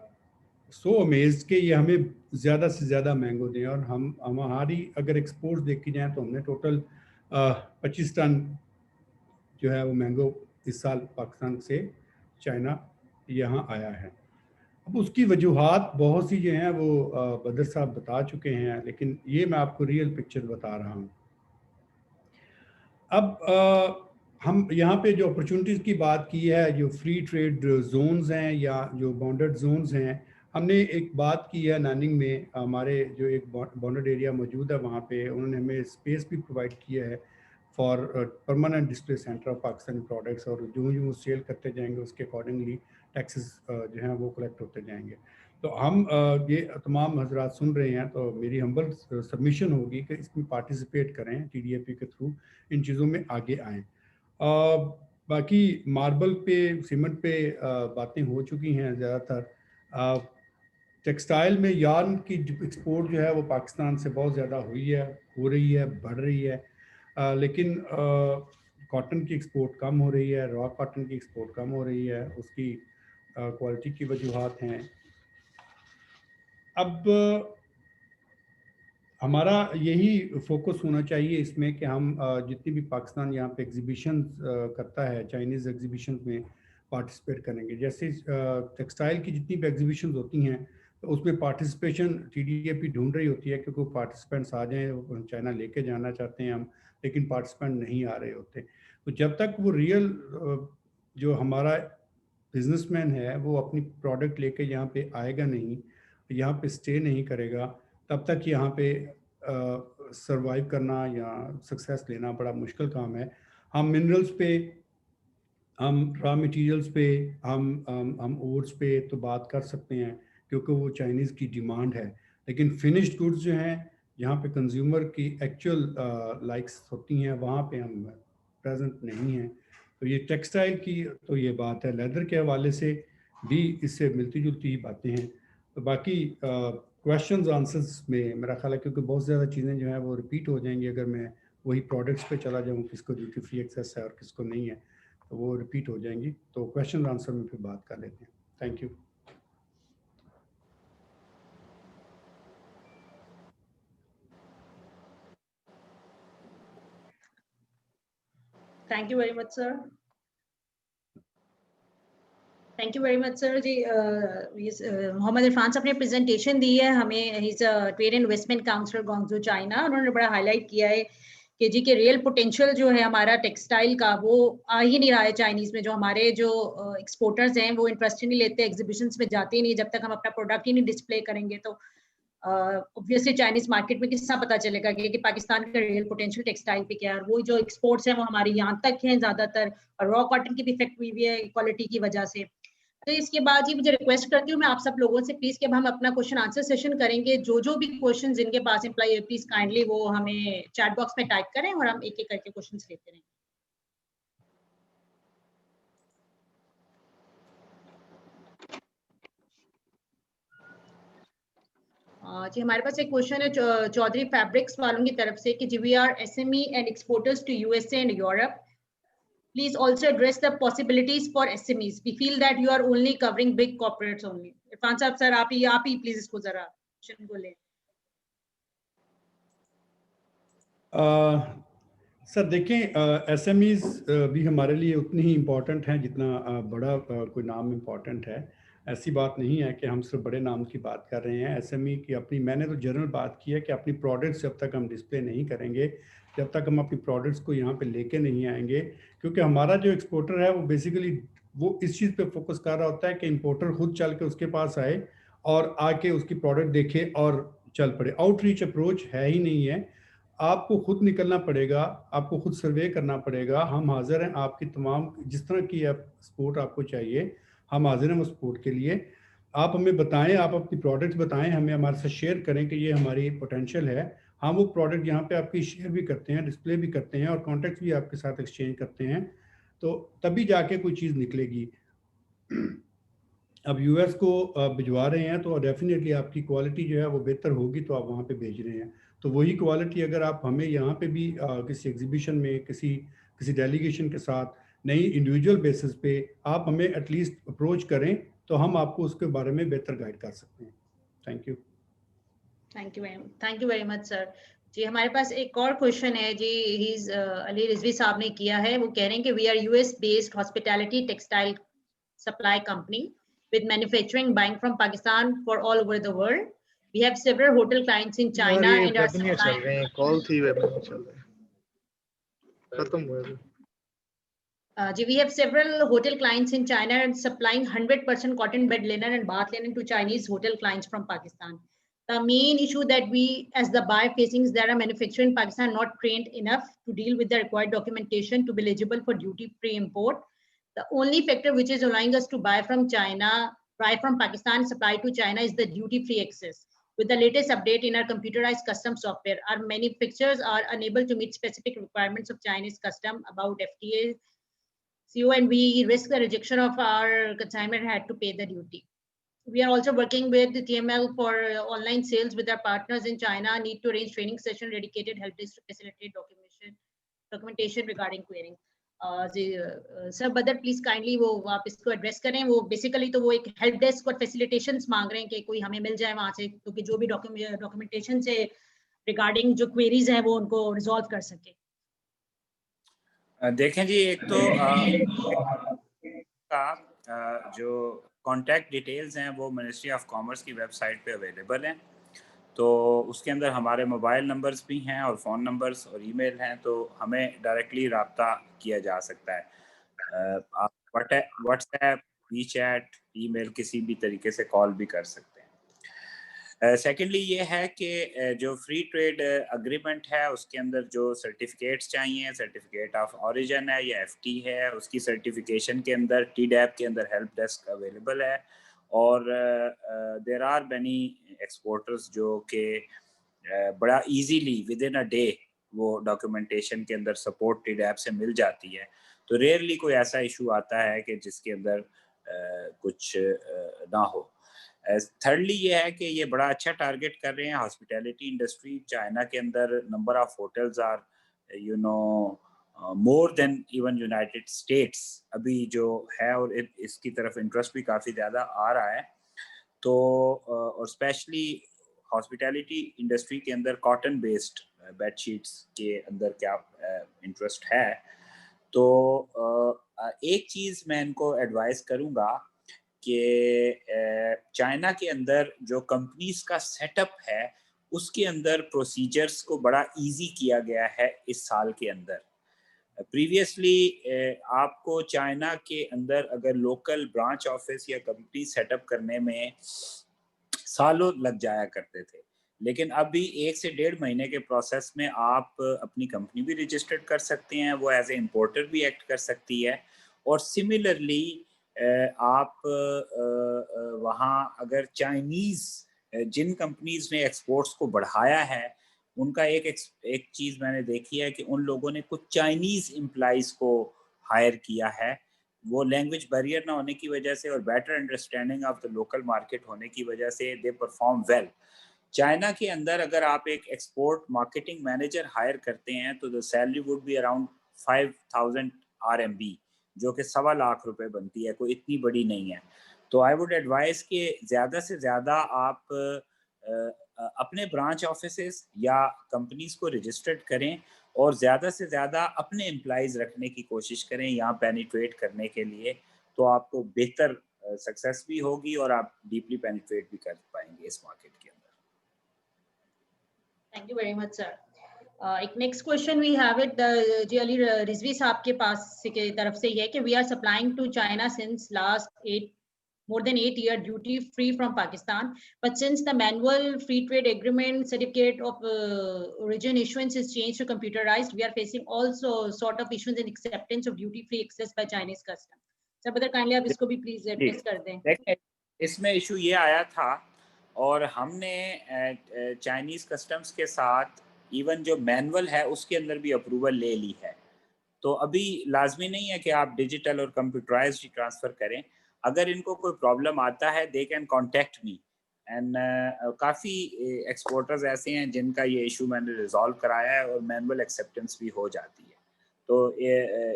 सो अमेज्ड कि ये हमें ज़्यादा से ज़्यादा मैंगो दें। और हमारी अगर एक्सपोर्ट्स देखी जाए तो हमने टोटल 25 टन जो है वो मैंगो इस साल पाकिस्तान से चाइना यहाँ आया है। अब उसकी वजूहात बहुत सी जो हैं वो बदर साहब बता चुके हैं, लेकिन ये मैं आपको रियल पिक्चर बता रहा हूँ। अब हम यहाँ पे जो अपॉर्चुनिटीज़ की बात की है, जो फ्री ट्रेड जोन्स हैं या जो बाउंडेड जोन्स हैं, हमने एक बात की है नानिंग में, हमारे जो एक बॉन्डेड एरिया मौजूद है वहाँ पे उन्होंने हमें स्पेस भी प्रोवाइड किया है for permanent display centre of Pakistani products, और जो सेल करते जाएंगे उसके अकॉर्डिंगली टैक्सेस जो हैं वो कलेक्ट होते जाएंगे। तो हम ये तमाम हजरात सुन रहे हैं, तो मेरी हम्बल सबमिशन होगी कि इसमें पार्टिसिपेट करें, TDAP के थ्रू इन चीज़ों में आगे आएँ। बाकी मार्बल पे, सीमेंट पे बातें हो चुकी हैं ज़्यादातर। टेक्सटाइल में यार्न की एक्सपोर्ट जो है वो पाकिस्तान से बहुत ज़्यादा हुई है, हो रही है, बढ़ रही है, लेकिन कॉटन की एक्सपोर्ट कम हो रही है, रॉ कॉटन की एक्सपोर्ट कम हो रही है। उसकी क्वालिटी की वजूहात हैं। अब हमारा यही फोकस होना चाहिए इसमें कि हम जितनी भी पाकिस्तान यहाँ पे एग्जीबिशन करता है, चाइनीज़ एग्जीबिशन में पार्टिसिपेट करेंगे। जैसे टेक्सटाइल की जितनी भी एग्जीबिशन होती हैं तो उसमें पार्टिसिपेशन TDAP ढूंढ रही होती है, क्योंकि पार्टिसिपेंट्स आ जाएं, चाइना लेके जाना चाहते हैं हम, लेकिन पार्टिसिपेंट नहीं आ रहे होते। तो जब तक वो रियल जो हमारा बिजनेसमैन है वो अपनी प्रोडक्ट लेके यहाँ पे आएगा नहीं, यहाँ पे स्टे नहीं करेगा, तब तक यहाँ पे सरवाइव करना या सक्सेस लेना बड़ा मुश्किल काम है। हम मिनरल्स पे, हम रॉ मटेरियल्स पे, हम ओट्स पे तो बात कर सकते हैं क्योंकि वो चाइनीज़ की डिमांड है, लेकिन फिनिश्ड गुड्स जो हैं जहाँ पे कंज्यूमर की एक्चुअल लाइक्स होती हैं वहाँ पे हम प्रेजेंट नहीं हैं। तो ये टेक्सटाइल की तो ये बात है, लेदर के हवाले से भी इससे मिलती जुलती ही बातें हैं। तो बाकी क्वेश्चंस आंसर्स में मेरा ख्याल है, क्योंकि बहुत ज़्यादा चीज़ें जो हैं वो रिपीट हो जाएंगी अगर मैं वही प्रोडक्ट्स पे चला जाऊँ, किसको ड्यूटी फ्री एक्सेस है और किसको नहीं है, तो वो रिपीट हो जाएंगी। तो क्वेश्चन आंसर में फिर बात कर लेते हैं। Thank you. Thank you very much, sir. Thank you very much, sir. जी मोहम्मद इरफान साहब ने प्रेजेंटेशन दी है हमें, he is trade and investment counsellor Guangzhou China. उन्होंने बड़ा हाईलाइट किया है कि जी के रियल पोटेंशियल जो है हमारा टेक्सटाइल का वो आ ही नहीं रहा है चाइनीज में। जो हमारे जो एक्सपोर्टर्स हैं वो इंटरेस्ट ही नहीं लेते, एग्जीबिशंस में जाते ही नहीं जब तक हम अपना प्रोडक्ट ही नहीं डिस्प्ले करेंगे। तो ऑब्वियसली चाइनीज मार्केट में किसका पता चलेगा कि पाकिस्तान का रियल पोटेंशियल टेक्सटाइल पे क्या है। और वो जो एक्सपोर्ट्स हैं वो हमारे यहाँ तक हैं ज्यादातर, और रॉ कॉटन की भी इफेक्ट हुई है क्वालिटी की वजह से। तो इसके बाद जी मुझे रिक्वेस्ट करती हूँ मैं आप सब लोगों से प्लीज कि अब हम अपना क्वेश्चन आंसर सेशन करेंगे। जो भी क्वेश्चन जिनके पास इम्प्लाई है प्लीज काइंडली वो हमें चैट बॉक्स में टाइप करें और हम एक एक करके क्वेश्चन लेते रहें। जी हमारे पास एक क्वेश्चन है चौधरी फैब्रिक्स वालों की तरफ से कि जी we are SME and exporters to USA and Europe. Please also address the possibilities for SMEs. We feel that you are only covering big corporates only. Irfan साहब सर आप ही प्लीज इसको जरा क्वेश्चन को ले। सर देखें, SMEs भी हमारे लिए उतनी ही इम्पोर्टेंट हैं जितना बड़ा कोई नाम इम्पोर्टेंट है। ऐसी बात नहीं है कि हम सिर्फ बड़े नाम की बात कर रहे हैं। SME की अपनी, मैंने तो जनरल बात की है कि अपनी प्रोडक्ट्स जब तक हम डिस्प्ले नहीं करेंगे, जब तक हम अपनी प्रोडक्ट्स को यहाँ पे लेके नहीं आएंगे, क्योंकि हमारा जो एक्सपोर्टर है वो बेसिकली वो इस चीज़ पे फोकस कर रहा होता है कि इंपोर्टर खुद चल के उसके पास आए और आके उसकी प्रोडक्ट देखे और चल पड़े। आउटरीच अप्रोच है ही नहीं है। आपको खुद निकलना पड़ेगा, आपको खुद सर्वे करना पड़ेगा। हम हाजिर हैं आपकी तमाम, जिस तरह की सपोर्ट आपको चाहिए हम हाजिर हैं उस सपोर्ट के लिए। आप हमें बताएं, आप अपनी प्रोडक्ट्स बताएं, हमें हमारे साथ शेयर करें कि ये हमारी पोटेंशियल है। हम वो प्रोडक्ट यहाँ पे आपकी शेयर भी करते हैं, डिस्प्ले भी करते हैं और कॉन्टैक्ट भी आपके साथ एक्सचेंज करते हैं, तो तभी जाके कोई चीज़ निकलेगी। अब US को भिजवा रहे हैं तो डेफिनेटली आपकी क्वालिटी जो है वो बेहतर होगी, तो आप वहाँ पे भेज रहे हैं। तो वही क्वालिटी अगर आप हमें यहाँ पे भी किसी एग्जीबिशन में किसी डेलीगेशन के साथ नहीं, इंडिविजुअल बेसिस पे आप हमें एटलीस्ट अप्रोच करें तो हम आपको उसके बारे में बेहतर गाइड कर सकते हैं। Thank you. Thank you very much sir. जी हमारे पास एक और क्वेश्चन है जी, अली रिजवी साहब ने किया है। वो कह रहे हैं कि we are US based hospitality textile supply company with manufacturing buying from Pakistan for all over the world. We have several hotel clients in China and are supplying. Call थी, वेबिनार चल रहे हैं, खत्म हुआ है। We have several hotel clients in China and supplying 100% cotton bed linen and bath linen to Chinese hotel clients from Pakistan. The main issue that we as the buyer facing is that our manufacturer in Pakistan are not trained enough to deal with the required documentation to be eligible for duty-free import. The only factor which is allowing us to buy from Pakistan, supply to China is the duty-free access. With the latest update in our computerized custom software, our manufacturers are unable to meet specific requirements of Chinese custom about FTA, CO, and we risk the rejection of our consignment had to pay the duty. We are also working with the TML for online sales with our partners in China, need to arrange training session, dedicated help desk to facilitate documentation regarding querying. Sir बदर please kindly वो आप इसको address करें. वो basically तो वो एक help desk और फैसिलिटेशंस मांग रहे हैं कि कोई हमें मिल जाए वहां से, क्योंकि जो भी डॉक्यूमेंटेशन से रिगार्डिंग जो क्वेरीज हैं वो उनको रिजॉल्व कर सके. देखें जी, एक तो जो कॉन्टैक्ट डिटेल्स हैं वो मिनिस्ट्री ऑफ कॉमर्स की वेबसाइट पे अवेलेबल हैं. तो उसके अंदर हमारे मोबाइल नंबर्स भी हैं और फ़ोन नंबर्स और ईमेल हैं, तो हमें डायरेक्टली रब्ता किया जा सकता है. आप व्हाट्सएप, वीचैट, ईमेल किसी भी तरीके से कॉल भी कर सकते हैं. सेकेंडली ये है कि जो फ्री ट्रेड अग्रीमेंट है उसके अंदर जो सर्टिफिकेट्स चाहिए, सर्टिफिकेट ऑफ ओरिजिन है या FT है, उसकी सर्टिफिकेशन के अंदर TDAP के अंदर हेल्प डेस्क अवेलेबल है. और देर आर मैनी एक्सपोर्टर्स जो कि बड़ा easily with in a day वो डॉक्यूमेंटेशन के अंदर सपोर्ट TDAP से मिल जाती है. तो रेयरली कोई ऐसा इशू आता है कि जिसके अंदर कुछ ना हो. थर्डली ये है कि ये बड़ा अच्छा टारगेट कर रहे हैं हॉस्पिटैलिटी इंडस्ट्री. चाइना के अंदर number of hotels are more than even United States अभी जो है, और इसकी तरफ इंटरेस्ट भी काफ़ी ज़्यादा आ रहा है. तो और स्पेशली हॉस्पिटैलिटी इंडस्ट्री के अंदर कॉटन बेस्ड बेडशीट्स के अंदर क्या इंटरेस्ट है. तो एक चीज़ मैं इनको एडवाइस करूँगा कि चाइना के अंदर जो कंपनीज का सेटअप है उसके अंदर प्रोसीजर्स को बड़ा इजी किया गया है इस साल के अंदर. प्रीवियसली आपको चाइना के अंदर अगर लोकल ब्रांच ऑफिस या कंपनी सेटअप करने में सालों लग जाया करते थे, लेकिन अभी 1 से 1.5 महीने के प्रोसेस में आप अपनी कंपनी भी रजिस्टर्ड कर सकते हैं, वो एज ए इम्पोर्टर भी एक्ट कर सकती है. और सिमिलरली आप वहाँ अगर चाइनीज़ जिन कंपनीज ने एक्सपोर्ट्स को बढ़ाया है उनका एक चीज़ मैंने देखी है कि उन लोगों ने कुछ चाइनीज़ एम्प्लॉइज़ को हायर किया है. वो लैंग्वेज बैरियर ना होने की वजह से और better understanding of the local market होने की वजह से दे परफॉर्म वेल. चाइना के अंदर अगर आप एक एक्सपोर्ट मार्केटिंग मैनेजर हायर करते हैं तो the salary would be around 5000 RMB, जो कि 1.25 लाख रुपए बनती है, कोई इतनी बड़ी नहीं है. तो आई वुड एडवाइस कि ज़्यादा से ज़्यादा आप अपने ब्रांच ऑफिसेस या कंपनीज को रजिस्टर्ड करें और ज़्यादा से ज़्यादा अपने एम्प्लॉइज़ रखने की कोशिश करें यहाँ पेनिट्रेट करने के लिए. तो आपको बेहतर सक्सेस भी होगी और आप डीपली पेनिट्रेट भी कर पाएंगे इस मार्केट के अंदर. Thank you very much sir. एक next question we have it जी अली रिजवी साहब के पास के तरफ से है कि we are supplying to China since last more than 8 years duty free from Pakistan, but since the manual free trade agreement certificate of origin issuance is changed to computerized, we are facing also sort of issues in acceptance of duty free access by Chinese custom. Sir, बता kindly आप इसको भी please address कर दें. देखिए, इसमें issue ये आया था और हमने चाइनीज कस्टम्स के साथ इवन जो मैनुअल है उसके अंदर भी अप्रूवल ले ली है. तो अभी लाजमी नहीं है कि आप डिजिटल और कंप्यूटराइज्ड ट्रांसफ़र करें. अगर इनको कोई प्रॉब्लम आता है they can contact me and काफ़ी एक्सपोर्टर्स ऐसे हैं जिनका ये इशू मैंने रिजॉल्व कराया है और मैनुअल एक्सेप्टेंस भी हो जाती है. तो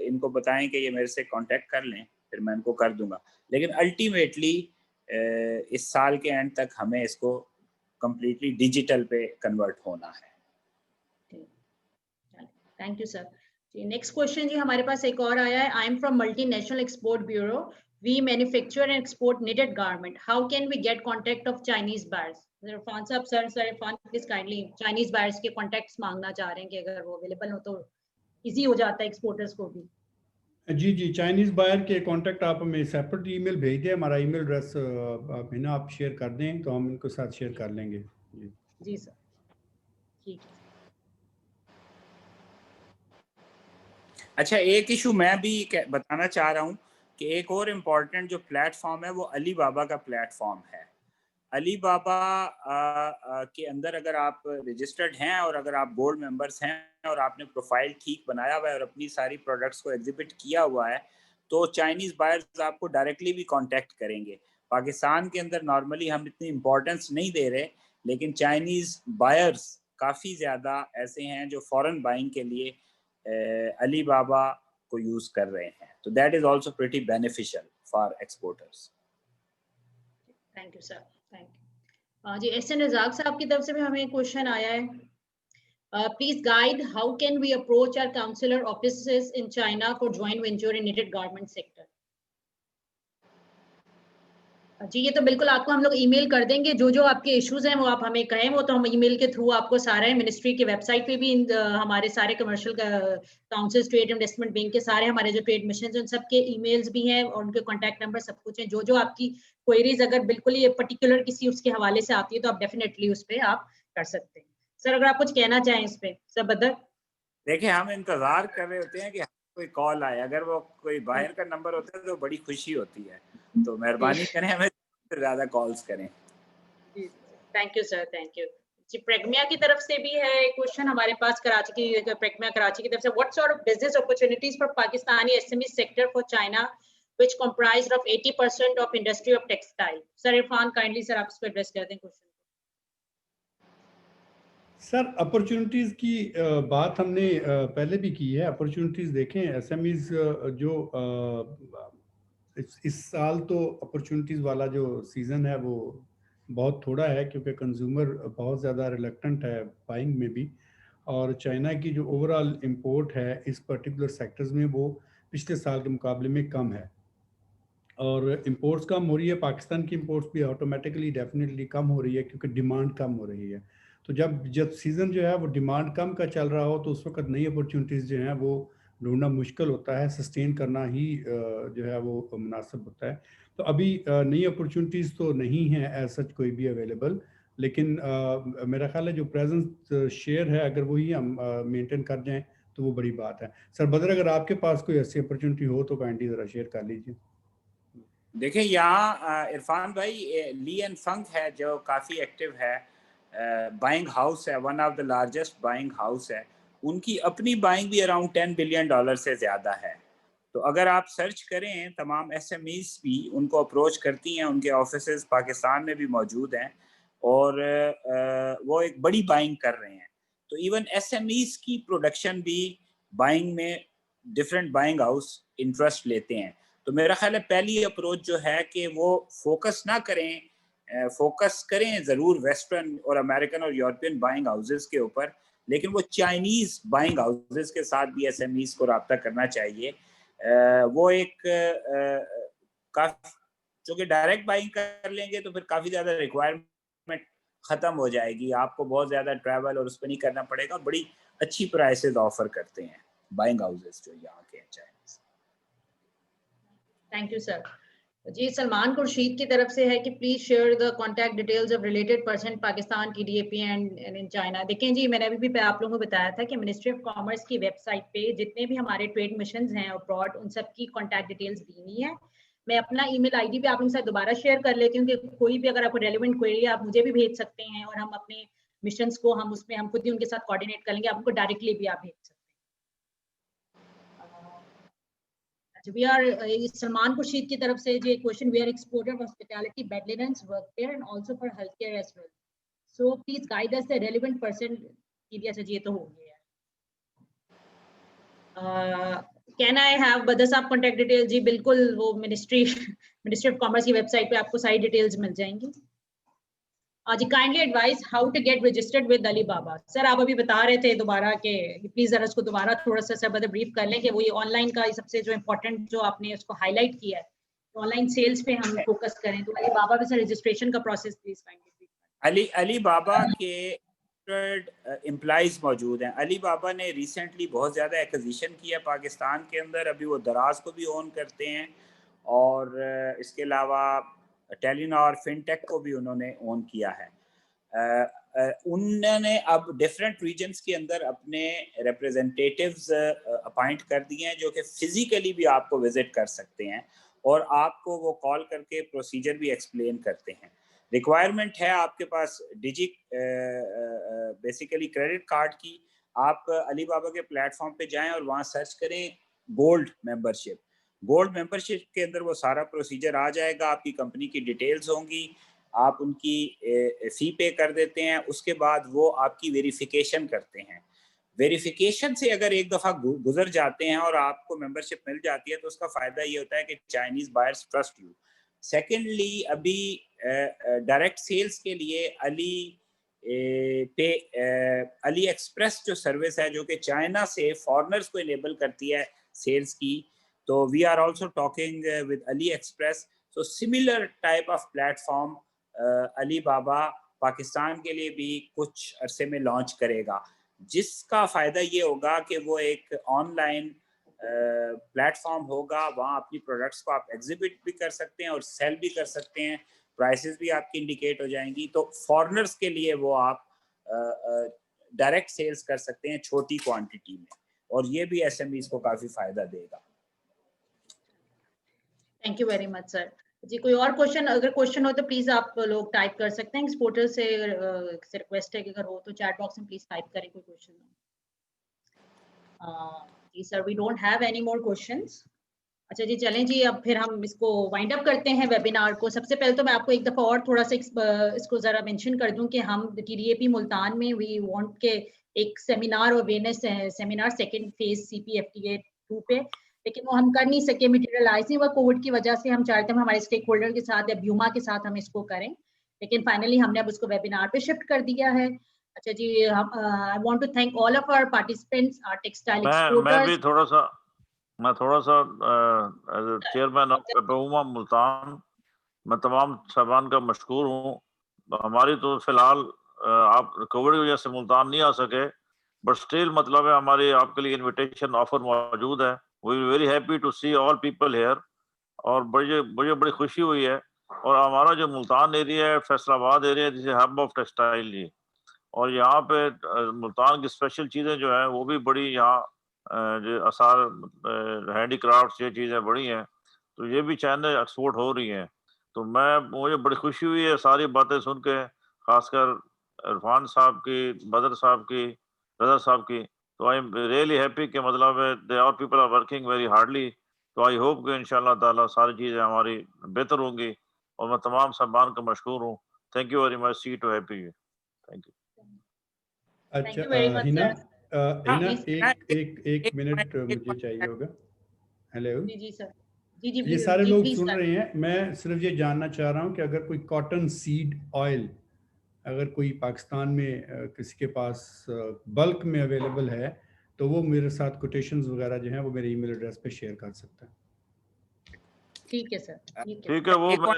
इनको बताएं कि ये मेरे से कांटेक्ट कर लें, फिर मैं इनको कर दूंगा. लेकिन अल्टीमेटली इस साल के एंड तक हमें इसको कम्प्लीटली डिजिटल पे कन्वर्ट होना है. Thank you sir. Next question जी हमारे पास एक और आया है. I am from multinational export bureau. We manufacture and export knitted garment. How can we get contact of Chinese buyers? Irfan sir, Irfan please kindly Chinese buyers के contacts मांगना चाह रहे हैं कि अगर वो available हो तो easy हो जाता है exporters को भी. जी जी, चाइनीज बायर के कांटेक्ट आप हमें सेपरेट ईमेल भेज दें, हमारा ईमेल एड्रेस आप शेयर कर दें तो हम इनको साथ शेयर कर लेंगे। जी जी सर, ठीक है। अच्छा, एक इशू मैं भी बताना चाह रहा हूँ कि एक और इम्पॉर्टेंट जो प्लेटफॉर्म है वो अली बाबा का प्लेटफॉर्म है। अली बाबा के अंदर अगर आप रजिस्टर्ड हैं और अगर आप बोर्ड मेंबर्स हैं और आपने प्रोफाइल ठीक बनाया हुआ है और अपनी सारी प्रोडक्ट्स को एग्जिबिट किया हुआ है, तो चाइनीज़ बायर्स आपको डायरेक्टली भी कांटेक्ट करेंगे। पाकिस्तान के अंदर नॉर्मली हम इतनी इम्पोर्टेंस नहीं दे रहे, लेकिन चाइनीज़ बायर्स काफ़ी ज़्यादा ऐसे हैं जो फॉरेन बाइंग के लिए अली बाबा को यूज़ कर रहे हैं। तो that is also pretty beneficial for exporters. Thank you sir, thank you. जी, एस एन रजाक साहब की तरफ से भी हमें क्वेश्चन आया है। Please guide how can we approach our consular offices in China for joint venture in knitted garment sector? जी, ये तो बिल्कुल आपको हम लोग ईमेल कर देंगे, जो आपके इश्यूज हैं वो आप हमें कहें, वो तो हम ईमेल के थ्रू आपको सारे मिनिस्ट्री के वेबसाइट पे भी हमारे सारे commercial council, trade investment bank के सारे हमारे जो ट्रेड मिशन हैं उन सबके ईमेल्स भी हैं और उनके कॉन्टैक्ट नंबर सब कुछ है। जो आपकी क्वेरीज अगर बिल्कुल ये पर्टिकुलर किसी उसके हवाले से आती है तो आप डेफिनेटली उस पर आप कर सकते हैं। सर, अगर आप कुछ कहना चाहें इस पे, सर बदर। देखिए, हम इंतजार कर रहे होते हैं कि कोई कॉल आए। अगर वो कोई बाहर का नंबर होता है तो बड़ी खुशी होती है। तो मेहरबानी करें, हमें ज्यादा कॉल्स करें। जी, thank you sir, thank you. जी, प्रेगमिया की तरफ से भी है क्वेश्चन हमारे पास, कराची की प्रेगमिया कराची की तरफ से, what sort of business opportunities for Pakistani SME sector for China which comprised of 80% of industry of textile. Sir Irfan, kindly sir आप इसको एड्रेस कर दें क्वेश्चन। सर, अपॉर्चुनिटीज़ की बात हमने पहले भी की है। अपॉर्चुनिटीज़ देखें, एसएमईज जो इस साल तो अपॉर्चुनिटीज़ वाला जो सीज़न है वो बहुत थोड़ा है, क्योंकि कंज्यूमर बहुत ज़्यादा रिलक्टेंट है बाइंग में भी, और चाइना की जो ओवरऑल इंपोर्ट है इस पर्टिकुलर सेक्टर्स में वो पिछले साल के मुकाबले में कम है, और इंपोर्ट्स कम हो रही है। पाकिस्तान की इंपोर्ट्स भी ऑटोमेटिकली डेफिनेटली कम हो रही है, क्योंकि डिमांड कम हो रही है। तो जब सीज़न जो है वो डिमांड कम का चल रहा हो तो उस वक्त नई अपॉर्चुनिटीज़ जो हैं वो ढूंढना मुश्किल होता है, सस्टेन करना ही जो है वो मुनासिब होता है। तो अभी नई अपॉर्चुनिटीज़ तो नहीं है एज सच कोई भी अवेलेबल, लेकिन मेरा ख्याल है जो प्रेजेंट शेयर है अगर वही हम मेंटेन कर जाएं तो वो बड़ी बात है। सर बदर, अगर आपके पास कोई ऐसी अपॉर्चुनिटी हो तो काइंडली ज़रा शेयर कर लीजिए। देखिए, यहाँ इरफान भाई, ली एंड फंक है जो काफ़ी एक्टिव है, बाइंग हाउस है, one of the largest buying house है। उनकी अपनी बाइंग भी अराउंड $10 बिलियन से ज़्यादा है। तो अगर आप सर्च करें, तमाम एसएमईज भी उनको अप्रोच करती हैं, उनके ऑफिसेज पाकिस्तान में भी मौजूद हैं और वो एक बड़ी बाइंग कर रहे हैं। तो इवन एसएमईज की प्रोडक्शन भी बाइंग में डिफरेंट बाइंग हाउस इंटरेस्ट लेते हैं। तो मेरा ख्याल है पहली अप्रोच जो है कि वो फोकस ना करें, फोकस करें ज़रूर वेस्टर्न और अमेरिकन और यूरोपियन बाइंग हाउसेस के ऊपर, लेकिन वो चाइनीज़ बाइंग हाउसेस के साथ भी एसएमईज को रब्ता करना चाहिए। वो एक काफ़ी, चूँकि डायरेक्ट बाइंग कर लेंगे तो फिर काफ़ी ज़्यादा रिक्वायरमेंट ख़त्म हो जाएगी, आपको बहुत ज़्यादा ट्रैवल और उस पर नहीं करना पड़ेगा। बड़ी अच्छी प्राइसेस ऑफर करते हैं बाइंग हाउसेस जो यहाँ के हैं चाइनीज़। Thank you sir. जी, सलमान खुर्शीद की तरफ से है कि please share the contact details of related person Pakistan की डीएपी एंड इन चाइना। देखें जी, मैंने अभी भी आप लोगों को बताया था कि मिनिस्ट्री ऑफ कॉमर्स की वेबसाइट पे जितने भी हमारे ट्रेड मिशंस हैं अब्रॉड उन सब की कॉन्टैक्ट डिटेल्स दी हुई है। मैं अपना ईमेल आईडी भी आप लोगों के साथ दोबारा शेयर कर लेती हूँ कि कोई भी अगर आपको रेलिवेंट क्वेरी आप मुझे भी भेज सकते हैं और हम अपने मिशंस को हम उसमें हम खुद ही उनके साथ कोऑर्डिनेट कर लेंगे, आपको डायरेक्टली भी आप भेज सकते हैं। We are Salman Khurshid की तरफ से जो question, we are exporter of hospitality, bed linens, workwear and also for healthcare as well. So please guide us the relevant person. अच्छा जी, ये तो हो गया। Can I have बदर साहब कॉन्टैक्ट डिटेल? जी बिल्कुल, वो मिनिस्ट्री ऑफ कॉमर्स की वेबसाइट पे आपको सारी डिटेल्स मिल जाएंगी। जी, kindly advise how to get registered with Alibaba. Sir आप अभी बता रहे थे दोबारा कि प्लीज जरा इसको दोबारा थोड़ा सा सर बदर ब्रीफ कर लें कि वो ये ऑनलाइन का सबसे जो इम्पोर्टेंट जो आपने उसको हाईलाइट किया है, ऑनलाइन सेल्स पे हम फोकस करें, तो अली बाबा पे सर रजिस्ट्रेशन का प्रोसेस प्लीज काइंडली। अली बाबा के एम्प्लॉइज मौजूद हैं। अली बाबा ने रिसेंटली बहुत ज़्यादा एक्विजिशन किया पाकिस्तान के अंदर, अभी वो दराज को भी ओन करते हैं और इसके अलावा टेलीनॉर फिनटेक को भी उन्होंने ओन किया है। उन्होंने अब डिफरेंट रीजन्स के अंदर अपने रिप्रेजेंटेटिव्स अपॉइंट कर दिए हैं जो कि फिजिकली भी आपको विजिट कर सकते हैं और आपको वो कॉल करके प्रोसीजर भी एक्सप्लेन करते हैं। रिक्वायरमेंट है आपके पास बेसिकली क्रेडिट कार्ड की। आप अली बाबा के प्लेटफॉर्म पे जाएं और वहाँ सर्च करें गोल्ड मेंबरशिप। गोल्ड मेंबरशिप के अंदर वो सारा प्रोसीजर आ जाएगा, आपकी कंपनी की डिटेल्स होंगी, आप उनकी फ़ी पे कर देते हैं, उसके बाद वो आपकी वेरिफिकेशन करते हैं। वेरिफिकेशन से अगर एक दफ़ा गुजर जाते हैं और आपको मेंबरशिप मिल जाती है तो उसका फ़ायदा ये होता है कि Chinese buyers trust you. Secondly, अभी डायरेक्ट सेल्स के लिए अली एक्सप्रेस जो सर्विस है जो कि चाइना से फॉरेनर्स को इनेबल करती है सेल्स की, तो we are also talking with AliExpress. So similar type of platform Alibaba Pakistan के लिए भी कुछ अरसे में लॉन्च करेगा, जिसका फ़ायदा ये होगा कि वो एक ऑनलाइन प्लेटफॉर्म होगा। वहाँ अपनी प्रोडक्ट्स को आप एग्जिबिट भी कर सकते हैं और सेल भी कर सकते हैं, प्राइसेस भी आपकी इंडिकेट हो जाएंगी। तो फॉरेनर्स के लिए वो आप डायरेक्ट सेल्स कर सकते हैं छोटी क्वांटिटी में, और ये भी एसएमईज को काफ़ी फ़ायदा देगा। Thank you very much sir. जी, कोई और क्वेश्चन, अगर क्वेश्चन हो तो प्लीज आप लोग टाइप कर सकते हैं। इस पोर्टल से रिक्वेस्ट है कि अगर हो तो चैट बॉक्स में प्लीज टाइप करें कोई क्वेश्चन। जी sir, we don't have any more questions. अच्छा जी, चलें जी, अब फिर हम इसको वाइंड अप करते हैं वेबिनार को। सबसे पहले तो मैं आपको एक दफ़ा और थोड़ा सा इसको ज़रा मेंशन कर दूं कि हम TDAP मुल्तान में वी वांट के एक सेमिनार और awareness seminar second phase CPFTA 2 पे, लेकिन वो हम कर नहीं सके, मटेरियलाइज नहीं हुआ कोविड की वजह से। हम चाहते हैं हमारे स्टेक होल्डर के साथ या ब्यूमा के साथ हम इसको करें, लेकिन फाइनली हमने अब उसको वेबिनार पे शिफ्ट कर दिया है। अच्छा जी, I want to thank all of our participants, our textile exporters. मैं थोड़ा सा एज चेयरमैन ऑफ ब्यूमा मुल्तान मैं तमाम साहबान का मशकूर हूँ। हमारी तो फिलहाल आप कोविड की वजह से मुल्तान नहीं आ सके, बट स्टिल मतलब है हमारी आपके लिए इनविटेशन ऑफर मौजूद है। We very happy to see all people here, और मुझे बड़ी खुशी हुई है। और हमारा जो मुल्तान एरिया है, फैसलाबाद एरिया, जिसे हब ऑफ टेक्सटाइल जी, और यहाँ पे मुल्तान की स्पेशल चीज़ें जो हैं वो भी बड़ी, यहाँ जो आसार हैंडीक्राफ्ट ये चीज़ें बड़ी हैं, तो ये भी चाइना एक्सपोर्ट हो रही हैं। तो मुझे बड़ी खुशी हुई है सारी बातें सुन के, खासकर इरफान साहब की, बदर साहब की, रजा साहब की। तो आई एम रियली हैप्पी कि मतलब they are people are working very hardly. तो आई होप कि इंशाल्लाह ताला सारी चीज़ें हमारी बेहतर होंगी, और मैं तमाम साहबान का मशकूर हूँ। Thank you very much, see to happy you. Thank you. अच्छा हिना, एक मिनट मुझे चाहिए होगा। हेलो जी सर। जी ये सारे लोग सुन रहे हैं, मैं सिर्फ ये जानना चाह रहा हूँ कि अगर कोई कॉटन सीड ऑयल अगर कोई पाकिस्तान में किसी के पास बल्क में अवेलेबल है तो वो मेरे साथ कोटेशंस वगैरह जो हैं वो मेरे ईमेल एड्रेस पे शेयर कर सकता है। ठीक है सर, ठीक है। वो हम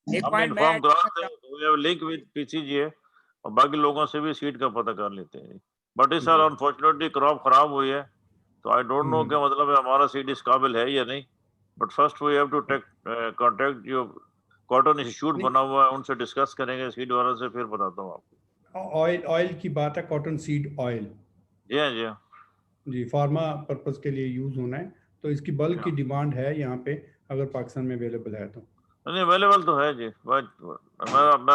इन्फॉर्म कराते हैं, we have link with PCG और बाकी लोगों से भी सीट का पता कर लेते हैं। बट इस साल अनफॉर्चुनेटली क्रॉप खराब हुई है, तो आई डोंट नो कि मतलब हमारा सीड इस काबिल है या नहीं। But first we have to contact जो कॉटन इंस्टीट्यूट बना हुआ है, उनसे डिस्कस करेंगे सीड वालों से, फिर बताता हूँ आपको। ऑयल की बात है, कॉटन सीड ऑयल। जी हाँ, जी हाँ जी, फार्मा पर्पस के लिए यूज होना है, तो इसकी बल्क की डिमांड है यहाँ पे, अगर पाकिस्तान में अवेलेबल है तो। नहीं, अवेलेबल तो है जी, मैं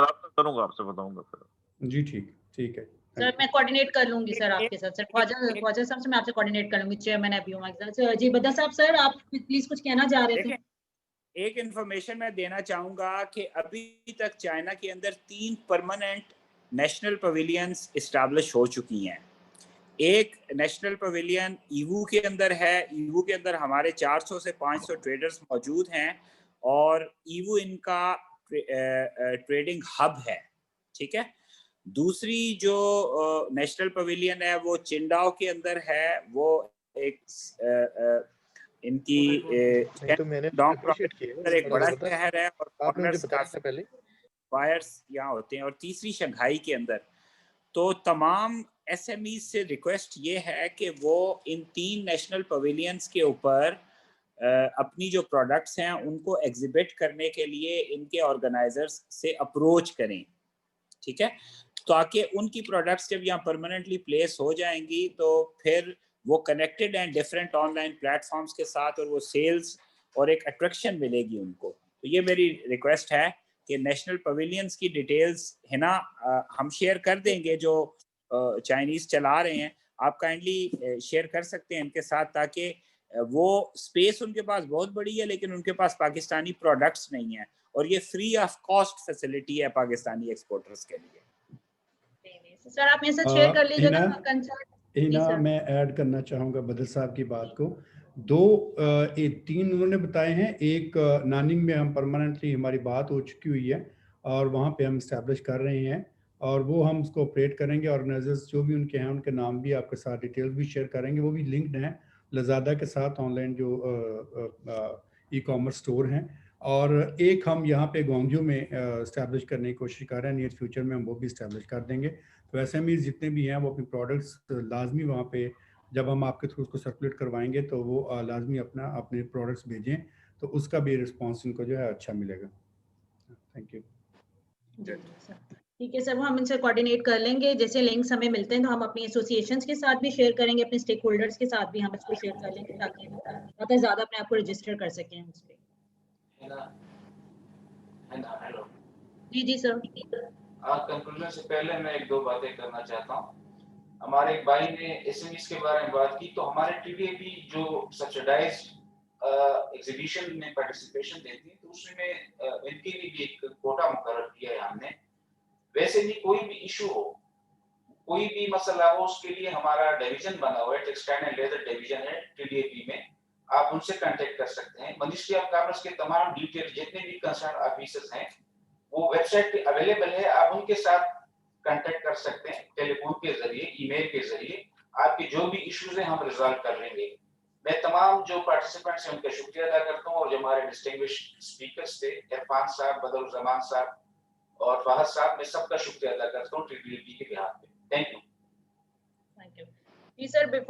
राब्ता करूंगा, आपसे बताऊंगा फिर। जी ठीक है सर, मैं कोऑर्डिनेट कर लूंगी सर आपके साथ। सर ख्वाजा साहब से मैं आपसे कोऑर्डिनेट कर लूंगी, चेयरमैन अब्यूमा के साथ। जी बदा साहब, सर आप प्लीज कुछ कहना चाह रहे थे? एक इंफॉर्मेशन मैं देना चाहूँगा कि अभी तक चाइना के अंदर 3 परमानेंट नेशनल पवेलियंस इस्टेब्लिश हो चुकी हैं। एक नेशनल पवेलियन ईवू के अंदर है। ईवू के अंदर हमारे 400 से 500 ट्रेडर्स मौजूद हैं, और ईवू इनका ट्रेडिंग हब है, ठीक है। दूसरी जो नेशनल पवेलियन है वो चिंडाओ के अंदर है। वो एक इनकी एक बड़ा शहर है, और फॉरेनर्स काफी बायर्स यहाँ होते हैं। और तीसरी शंघाई के अंदर। तो तमाम SME से रिक्वेस्ट ये है कि वो इन 3 नेशनल पवेलियंस के ऊपर अपनी जो प्रोडक्ट्स हैं उनको एग्जिबिट करने के लिए इनके ऑर्गेनाइजर्स से अप्रोच करें, ठीक है, ताकि उनकी प्रोडक्ट्स जब यहाँ परमानेंटली प्लेस हो जाएंगी तो फिर वो कनेक्टेड हैं डिफरेंट ऑनलाइन प्लेटफॉर्म्स के साथ और वो सेल्स और एक अट्रैक्शन मिलेगी उनको। तो ये मेरी रिक्वेस्ट है कि नेशनल पवेलियंस की डिटेल्स है ना हम शेयर कर देंगे, जो चाइनीज चला रहे हैं आप काइंडली शेयर कर सकते हैं इनके साथ, ताकि वो स्पेस उनके पास बहुत बड़ी है लेकिन उनके पास पाकिस्तानी प्रोडक्ट्स नहीं है और ये फ्री ऑफ कॉस्ट फैसिलिटी है पाकिस्तानी एक्सपोर्टर्स के लिए। सर आप मेरे साथ शेयर कर लीजिएगा कंसर्न। हिना, मैं ऐड करना चाहूँगा बदर साहब की बात को। 3 उन्होंने बताए हैं। एक नानिंग में हम परमानेंटली हमारी बात हो चुकी हुई है और वहाँ पे हम इस्टेब्लिश कर रहे हैं और वो हम उसको ऑपरेट करेंगे। ऑर्गेनाइजर्स जो भी उनके हैं उनके नाम भी आपके साथ डिटेल्स भी शेयर करेंगे, वो भी लिंक्ड हैं लज़ादा के साथ ऑनलाइन जो ई-कॉमर्स स्टोर हैं। और एक हम यहाँ पे गोंगजू में इस्टेब्लिश करने की कोशिश कर रहे हैं, नियर फ्यूचर में हम वो भी इस्टेब्लिश कर देंगे। तो SMEs जितने भी हैं वो अपनी प्रोडक्ट्स लाजमी वहाँ पे जब हम आपके थ्रू उसको सर्कुलेट करवाएंगे तो वो लाजमी अपने प्रोडक्ट्स भेजें, तो उसका भी रिस्पॉन्स इनको जो है अच्छा मिलेगा। Thank you. ठीक है सर, वो हम इनसे कोऑर्डिनेट कर लेंगे। जैसे लिंक्स हमें मिलते हैं तो हम अपनी एसोसिएशंस के साथ भी शेयर करेंगे, अपने स्टेक होल्डर्स के साथ भी हम इसको शेयर कर लेंगे ताकि ज़्यादा से ज़्यादा अपने आप को रजिस्टर कर सकें उस पे। हेलो जी सर। कंक्लूजन से पहले मैं 1-2 बातें करना चाहता हूँ। हमारे एक भाई ने SMEs के बारे में बात की, तो हमारे TDAP जो सब्सिडाइज्ड एग्जीबिशन में पार्टिसिपेशन देती है तो उसमें इनके लिए भी एक कोटा मुकर्रर किया है हमने। वैसे भी कोई भी इशू हो, कोई भी मसला हो, उसके लिए हमारा डिवीजन बना हुआ है, टेक्सटाइल एंड लेदर डिवीजन है TDAP में, आप उनसे कांटेक्ट कर सकते हैं। मिनिस्ट्री ऑफ कॉमर्स के तमाम डिटेल जितने भी कंसर्न ऑफिसर्स हैं वो वेबसाइट पे अवेलेबल है, आप उनके साथ कांटेक्ट कर सकते हैं, टेलीफोन के जरिए, ईमेल के जरिए। आपके जो भी इश्यूज हैं हम रिजॉल्व कर लेंगे। मैं तमाम जो पार्टिसिपेंट्स हैं उनका शुक्रिया अदा करता हूं और जो हमारे डिस्टिंग्विश्ड स्पीकर्स थे, इरफान साहब, बदरुज़्ज़मान साहब और फाहद साहब, मैं सबका शुक्रिया अदा करता हूं TDAP के बिहाफ पे। Thank you. जी सर।